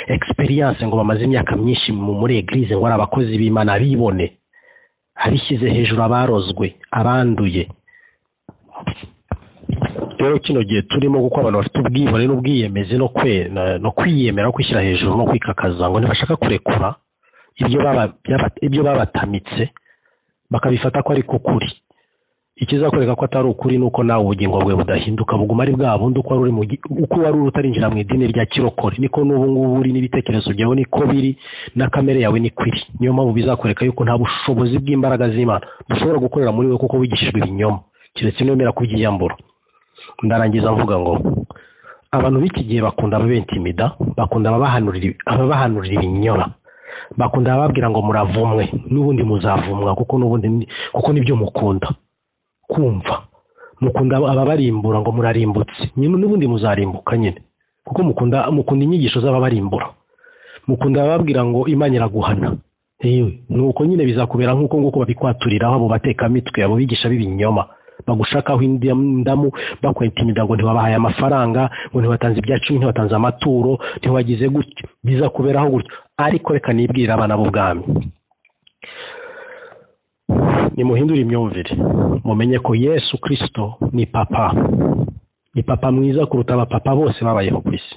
experience ngo bamaze imyaka myinshi muri eglise, ngo ari abakozi b'Imana bibone, abishyize hejuru, abarozwe, abanduye. Rero kino gihe turimo guko abantu bafite ubwibone n'ubwiyemezi no kwiyemera, kwishyira hejuru no kwikakaza, ngo ntibashaka kurekura ibyo babatamitse bakabifata ko ari kukuri. Ikizakwereka ko atari ukuri nuko nawe ubugingo bwe budahinduka, buguma ari bwa bundi uko wari utarinjira mu idini rya kirokore, niko n'ubu ngubu uri, n'ibitekerezo byawe niko biri, na kamere yawe niko iri. Niyo mpamvu bizakwereka yuko nta bushobozi bw'imbaraga z'Imana bushobora gukorera muri we, kuko wigishijwe ibinyoma, keretse niwemera kubyiyambura. Ndarangiza mvuga ngo abantu b'iki gihe bakunda ababentimida, bakunda ababahanurira ibinyoma, bakunda ababwira ngo muravumwe, n'ubundi muzavumwa, kuko nibyo mukunda kumva. Mukunda ababarimbura ngo murarimbutse, nyine n'ubundi muzarimbuka nyine, kuko mukunda inyigisho z'ababarimbura. Mukunda ababwira ngo Imana iraguhana, nuko nyine bizakubera nk'uko nguko babikwaturiraho abo batekamitwe, abo bigisha b'ibinyoma, bagushakaho indamu, bakwentimida ngo ntiwabahaye amafaranga, ngo ntiwatanze ibyacumi, ntiwatanze amaturo, ntiwagize gutyo. Bizakuberaho gutyo. Ariko reka nibwira abana b'ubwami, nimuhindure imyumvire, mumenye ko Yesu Kristo ni papa mwiza kuruta abapapa bose babayeho ku isi,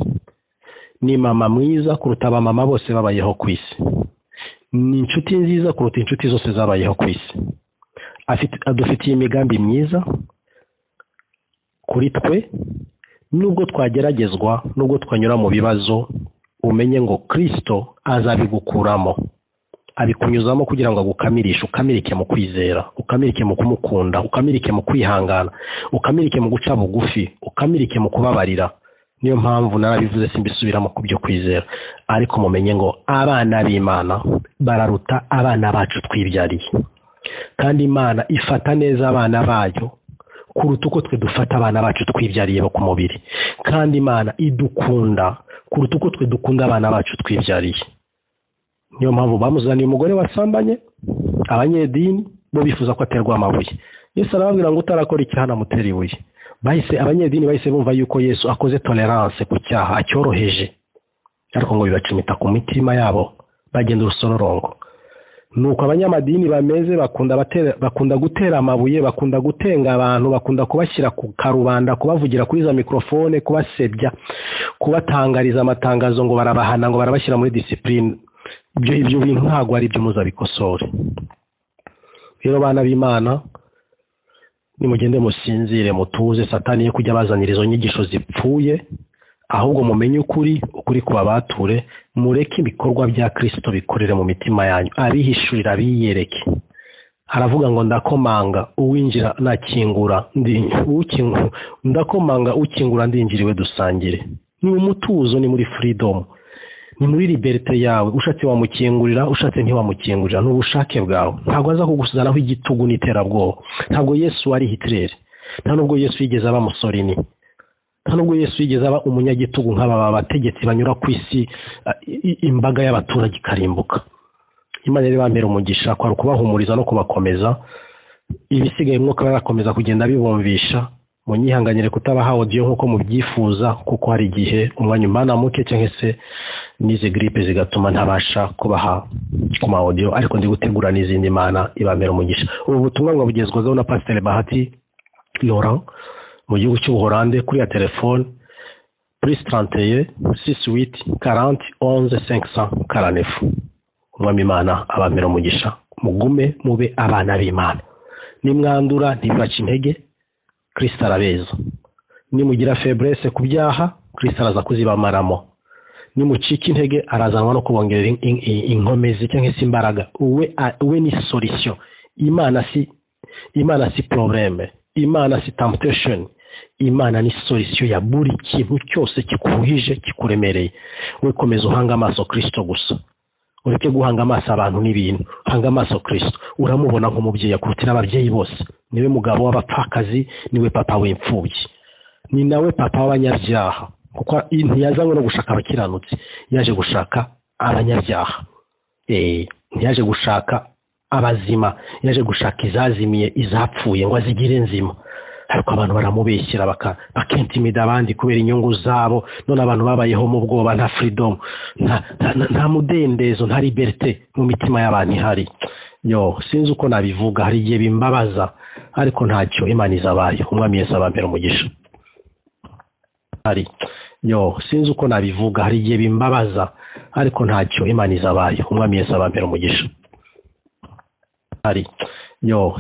ni mama mwiza kuruta abamama bose babayeho ku isi, ni inshuti nziza kuruta inshuti zose zabayeho ku isi. Adufitiye imigambi myiza kuri twe, nubwo twageragezwa, nubwo twanyura mu bibazo, umenye ngo Kristo azabigukuramo, abikunyuzamo kugira ngo agukamirishe, ukamirike mu kwizera, ukamirike mu kumukunda, ukamirike mu kwihangana, ukamirike mu guca bugufi, ukamirike mu kubabarira. Niyo mpamvu narabivuze simbisubiramo ku byo kwizera. Ariko mumenye ngo abana b'Imana bararuta abana bacu twibyariye, kandi Imana ifata neza abana bayo kuruta uko twe dufata abana bacu twibyariye bo ku mubiri, kandi Imana idukunda kuruta uko twe dukunda abana bacu twibyariye. Niyo mpamvu bamuzaniye umugore wasambanye, abanyedini bo bifuza ko aterwa amabuye. Yesu arababwira ngo utarakora icyaha namutera ibuye. Abanyedini bahise bumva yuko Yesu akoze tolerance ku cyaha, acyoroheje, ariko ngo bibacimita ku mitima yabo, bagenda urusororongo. Nuko abanyamadini bameze bakunda gutera amabuye, bakunda gutenga abantu, bakunda kubashyira ku karubanda, kubavugira kuri za mikrofone, kubasebya, kubatangariza amatangazo ngo barabahana, ngo barabashyira muri discipline. Ibyo bintu ntabwo ari byo, muzabikosore. Rero bana b'Imana, nimugende musinzire, mutuze, Satani ye kujya bazanira izo nyigisho zipfuye, ahubwo mumenye ukuri kubabature, mureke ibikorwa bya Kristo bikorere mu mitima yanyu, abihishurira, abiyereke. haravuga ngo ndakomanga uwinjira nakingura ndakomanga ukingura ndinjiriwe dusangire. Ni umutuzo, ni muri freedom, ni muri liberté yawe. Ushatse wamukingurira, ushatse ntiwamukingurira, n'ubushake bwawe. Ntabwo aza kugusuzanaho igitugu n'iterabwoba. Ntabwo Yesu ari Hitler, nta nubwo Yesu yigeze aba Mussolini, nta nubwo Yesu yigeze aba umunyagitugu nk'aba bategetsi banyura ku isi imbaga y'abaturage ikarimbuka. Imana rero bambera umugisha kwa kubahumuriza no kubakomeza. Ibisigaye mwuka barakomeza kugenda bibumvisha. Munyihanganyire kutabaha audio nkuko mubyifuza, kuko hari igihe umwanya umana muke cyangwa se nize gripe zigatuma ntabasha kubaha ku ma audio, ariko ndi gutegura n'izindi. Imana ibambera umugisha. Ubu butumwa bwabugezwaho na Pasteur Bahati Laurent mu gihugu cy'Ubuholande kuri ya telefone +31 68 40 11 549. Umwami Imana abambera umugisha. Mugume mube abana b'Imana. Nimwandura ntibaca intege, Kristo arabeza. Nimugira faiblesse ku byaha, Kristo araza kuzibamaramo. Nimucika intege, arazanwa no kubongerera inkomezi cyangwa se imbaraga. Uwe ni solution. Imana si problème. Imana si temptation. Imana ni solution ya buri kintu cyose kikuruhije, kikuremereye. We komeza uhanga amaso Kristo gusa. Ureke guhanga amaso abantu n'ibintu. Hanga amaso Kristo. Uramubona nk'umubyeyi akurutira ababyeyi bose. Niwe mugabo w'abapfakazi, niwe papa w'imfubyi. Ni nawe papa w'abanyabyaha. Kuko ntiyazanywe no gushaka abakiranutsi, yaje gushaka abanyabyaha. Ntiyaje gushaka abazima, yaje gushaka izazimiye, izapfuye ngo azigire nzima. Ariko abantu baramubeshyira bakentimida abandi kubera inyungu zabo. None abantu babayeho mu bwoba, nta freedom, nta mudendezo, nta liberté mu mitima y'abantu ihari. Sinzi uko nabivuga, hari igihe bimbabaza, ariko ntacyo Imana izabaye. Umwami Yesu abambera umugisha. Sinzi uko nabivuga, hari igihe bimbabaza, ariko ntacyo Imana izabaye. Umwami Yesu abambera umugisha.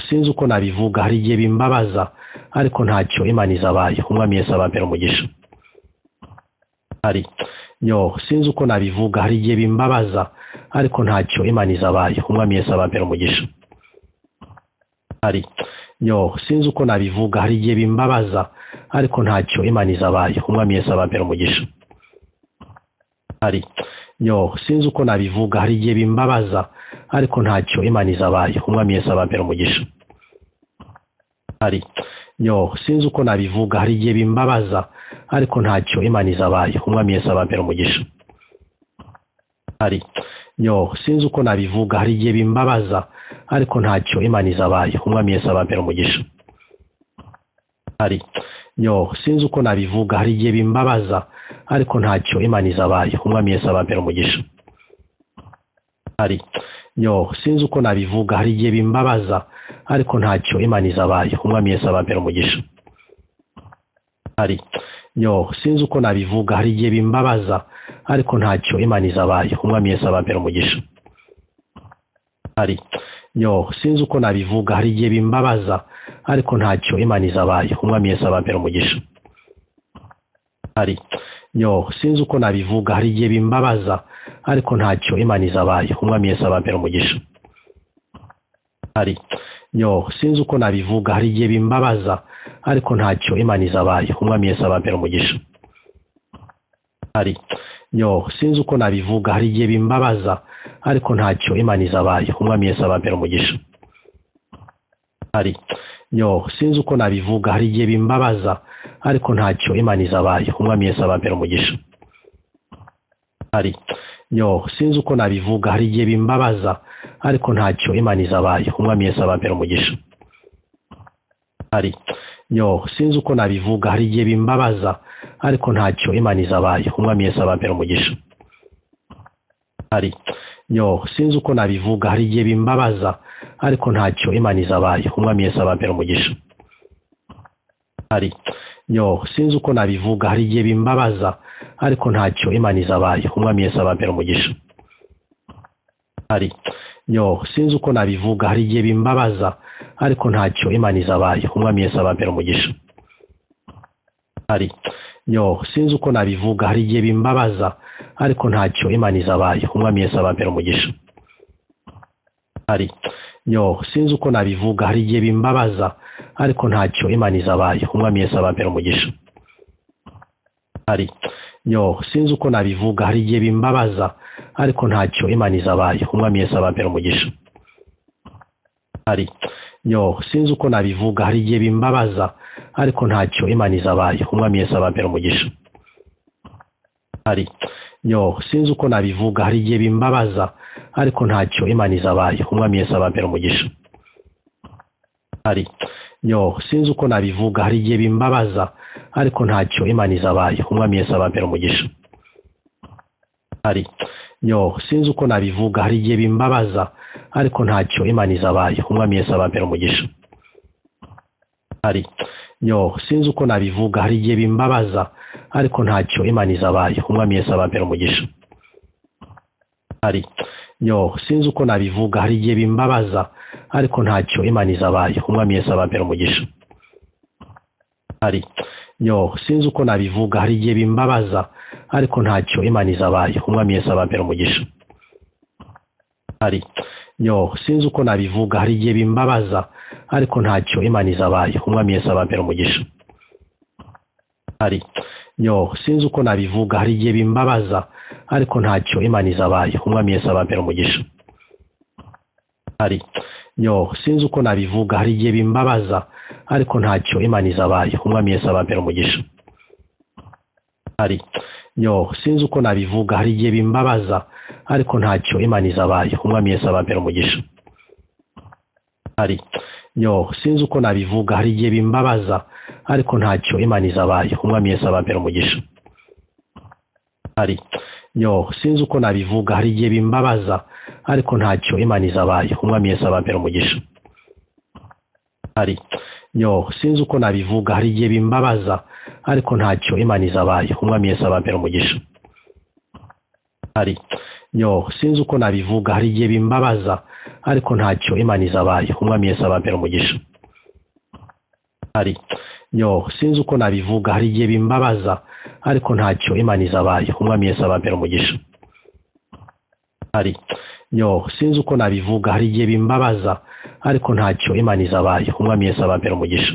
Sinzi uko nabivuga, hari igihe bimbabaza, ariko ntacyo Imana izabaye. Umwami Yesu abambera umugisha. Sinzi uko nabivuga, hari igihe bimbabaza, ariko ntacyo Imana izabaye. Umwami Yesu abambera umugisha. Sinzi uko nabivuga, hari igihe bimbabaza, ariko ntacyo Imana izabaye. Umwami Yesu abambera umugisha. Sinzi uko nabivuga, hari igihe bimbabaza, ariko ntacyo Imana izabaye. Umwami Yesu abambera umugisha. Sinzi uko nabivuga, hari igihe bimbabaza, ariko ntacyo Imana izabaye. Umwami Yesu abambera umugisha. Sinzi uko nabivuga, hari igihe bimbabaza, ariko ntacyo Imana izabaye. Umwami Yesu abambera umugisha. Sinzi uko nabivuga, hari igihe bimbabaza, ariko ntacyo Imana izabaye. Umwami Yesu abambera umugisha. Sinzi uko nabivuga, hari igihe bimbabaza, ariko ntacyo Imana izabaye. Umwami Yesu abambera umugisha. Sinzi uko nabivuga, hari igihe bimbabaza, ariko ntacyo Imana izabaye. Umwami Yesu abambera umugisha. Sinzi uko nabivuga, hari igihe bimbabaza, ariko ntacyo Imana izabaye. Umwami Yesu abambera umugisha. Sinzi uko nabivuga, hari igihe bimbabaza, ariko ntacyo Imana izabaye. Umwami Yesu abambera umugisha. Sinzi uko nabivuga, hari igihe bimbabaza, ariko ntacyo Imana izabaye. Umwami Yesu abambera umugisha. Sinzi uko nabivuga, hari igihe bimbabaza, ariko ntacyo Imana izabaye. Umwami Yesu abambera umugisha. Sinzi uko nabivuga, hari igihe bimbabaza, ariko ntacyo Imana izabaye. Umwami Yesu abambera umugisha. Sinzi uko nabivuga, hari igihe bimbabaza, ariko ntacyo Imana izabaye. Umwami Yesu abambera umugisha. Sinzi uko nabivuga, hari igihe bimbabaza, ariko ntacyo Imana izabaye. Umwami Yesu abambera umugisha. Sinzi uko nabivuga, hari igihe bimbabaza, ariko ntacyo Imana izabaye. Umwami Yesu abambera umugisha. Sinzi uko nabivuga, hari igihe bimbabaza, ariko ntacyo Imana izabaye. Umwami Yesu abambera umugisha. Sinzi uko nabivuga, hari igihe bimbabaza, ariko ntacyo Imana izabaye. Umwami Yesu abambera umugisha. Sinzi uko nabivuga, hari igihe bimbabaza, ariko ntacyo Imana izabaye. Umwami Yesu abambera umugisha. yo sinzi uko nabivuga, hari igihe bimbabaza ariko ntacyo Imana izabaye. Umwami Yesu abambere umugisha. Yo sinzi uko nabivuga, hari igihe bimbabaza ariko ntacyo Imana izabaye. Umwami Yesu abambere umugisha. Yo sinzi uko nabivuga, hari igihe bimbabaza ariko ntacyo Imana izabaye. Umwami Yesu abambere umugisha. Yo sinzi uko nabivuga, hari igihe bimbabaza ariko ntacyo Imana izabaye. Umwami Yesu abambere umugisha. Yo sinzi uko nabivuga, hari igihe bimbabaza ariko ntacyo Imana izabaye. Umwami Yesu abambere umugisha. Yo sinzi uko nabivuga, hari igihe bimbabaza ariko ntacyo Imana izabaye. Umwami Yesu abambere umugisha. Yo sinzi uko nabivuga, hari igihe bimbabaza ariko ntacyo Imana izabaye. Umwami Yesu abambere umugisha. Yo sinzi uko nabivuga, hari igihe bimbabaza ariko ntacyo Imana izabaye. Umwami Yesu abambere umugisha. Yo sinzi uko nabivuga, hari igihe bimbabaza ariko ntacyo Imana izabaye. Umwami Yesu abambere umugisha. Yo sinzi uko nabivuga, hari igihe bimbabaza ariko ntacyo Imana izabaye. Umwami Yesu abambere umugisha. Yo sinzi uko nabivuga, hari igihe bimbabaza ariko ntacyo Imana izabaye. Umwami Yesu abambere umugisha. Yo sinzi uko nabivuga, hari igihe bimbabaza ariko ntacyo Imana izabaye. Umwami Yesu abambere umugisha. Yo sinzi uko nabivuga, hari igihe bimbabaza ariko ntacyo Imana izabaye. Umwami Yesu abambere umugisha. Yo sinzi uko nabivuga, hari igihe bimbabaza ariko ntacyo Imana izabaye. Umwami Yesu abambere umugisha. Yo sinzi uko nabivuga, hari igihe bimbabaza ariko ntacyo Imana izabaye. Umwami Yesu abambere umugisha. Yo sinzi uko nabivuga, hari igihe bimbabaza ariko ntacyo Imana izabaye. Umwami Yesu abambere umugisha. Yo sinzi uko nabivuga, hari igihe bimbabaza ariko ntacyo Imana izabaye. Umwami Yesu abambere umugisha. Yo sinzi uko nabivuga, hari igihe bimbabaza ariko ntacyo Imana izabaye. Umwami Yesu abambere umugisha. Yo sinzi uko nabivuga, hari igihe bimbabaza ariko ntacyo Imana izabaye. Umwami Yesu abambere umugisha. Yo sinzi uko nabivuga, hari igihe bimbabaza ariko ntacyo Imana izabaye. Umwami Yesu abambere umugisha.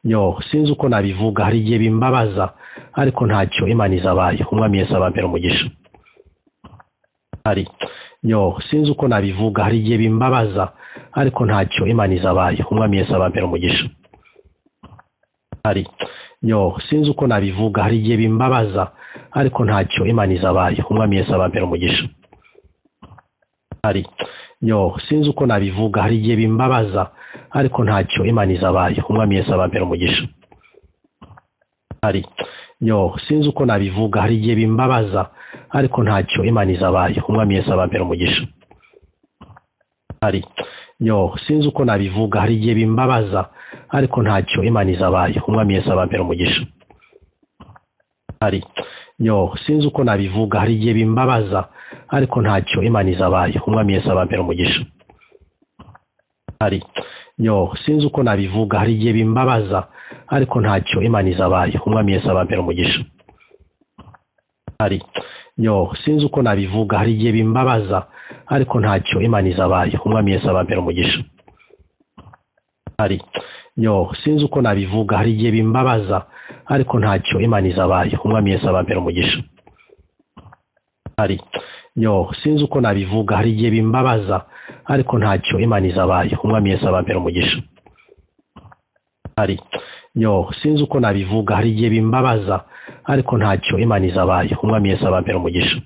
Yo sinzi uko nabivuga, hari igihe bimbabaza ariko ntacyo Imana izabaye. Umwami Yesu abambere umugisha. Yo sinzi uko nabivuga, hari igihe bimbabaza ariko ntacyo Imana izabaye. Umwami Yesu abambere umugisha. Yo sinzi uko nabivuga, hari igihe bimbabaza ariko ntacyo Imana izabaye. Umwami Yesu abambere umugisha. Yo sinzi uko nabivuga, hari igihe bimbabaza ariko ntacyo Imana izabaye. Umwami Yesu abambere umugisha. Yo sinzi uko nabivuga, hari igihe bimbabaza ariko ntacyo Imana izabaye. Umwami Yesu abambere umugisha. Yo sinzi uko nabivuga, hari igihe bimbabaza ariko ntacyo Imana izabaye. Umwami Yesu abambere umugisha. Yo sinzi uko nabivuga, hari igihe bimbabaza ariko ntacyo Imana izabaye. Umwami Yesu abambere umugisha. Yo sinzi uko nabivuga, hari igihe bimbabaza ariko ntacyo Imana izabaye. Umwami Yesu abambere umugisha. Yo sinzi uko nabivuga, hari igihe bimbabaza ariko ntacyo Imana izabaye. Umwami Yesu abambere umugisha. Yo sinzi uko nabivuga, hari igihe bimbabaza ariko ntacyo Imana izabaye. Umwami Yesu abambere umugisha. Yo sinzi uko nabivuga, hari igihe bimbabaza ariko ntacyo Imana izabaye. Umwami Yesu abambere umugisha.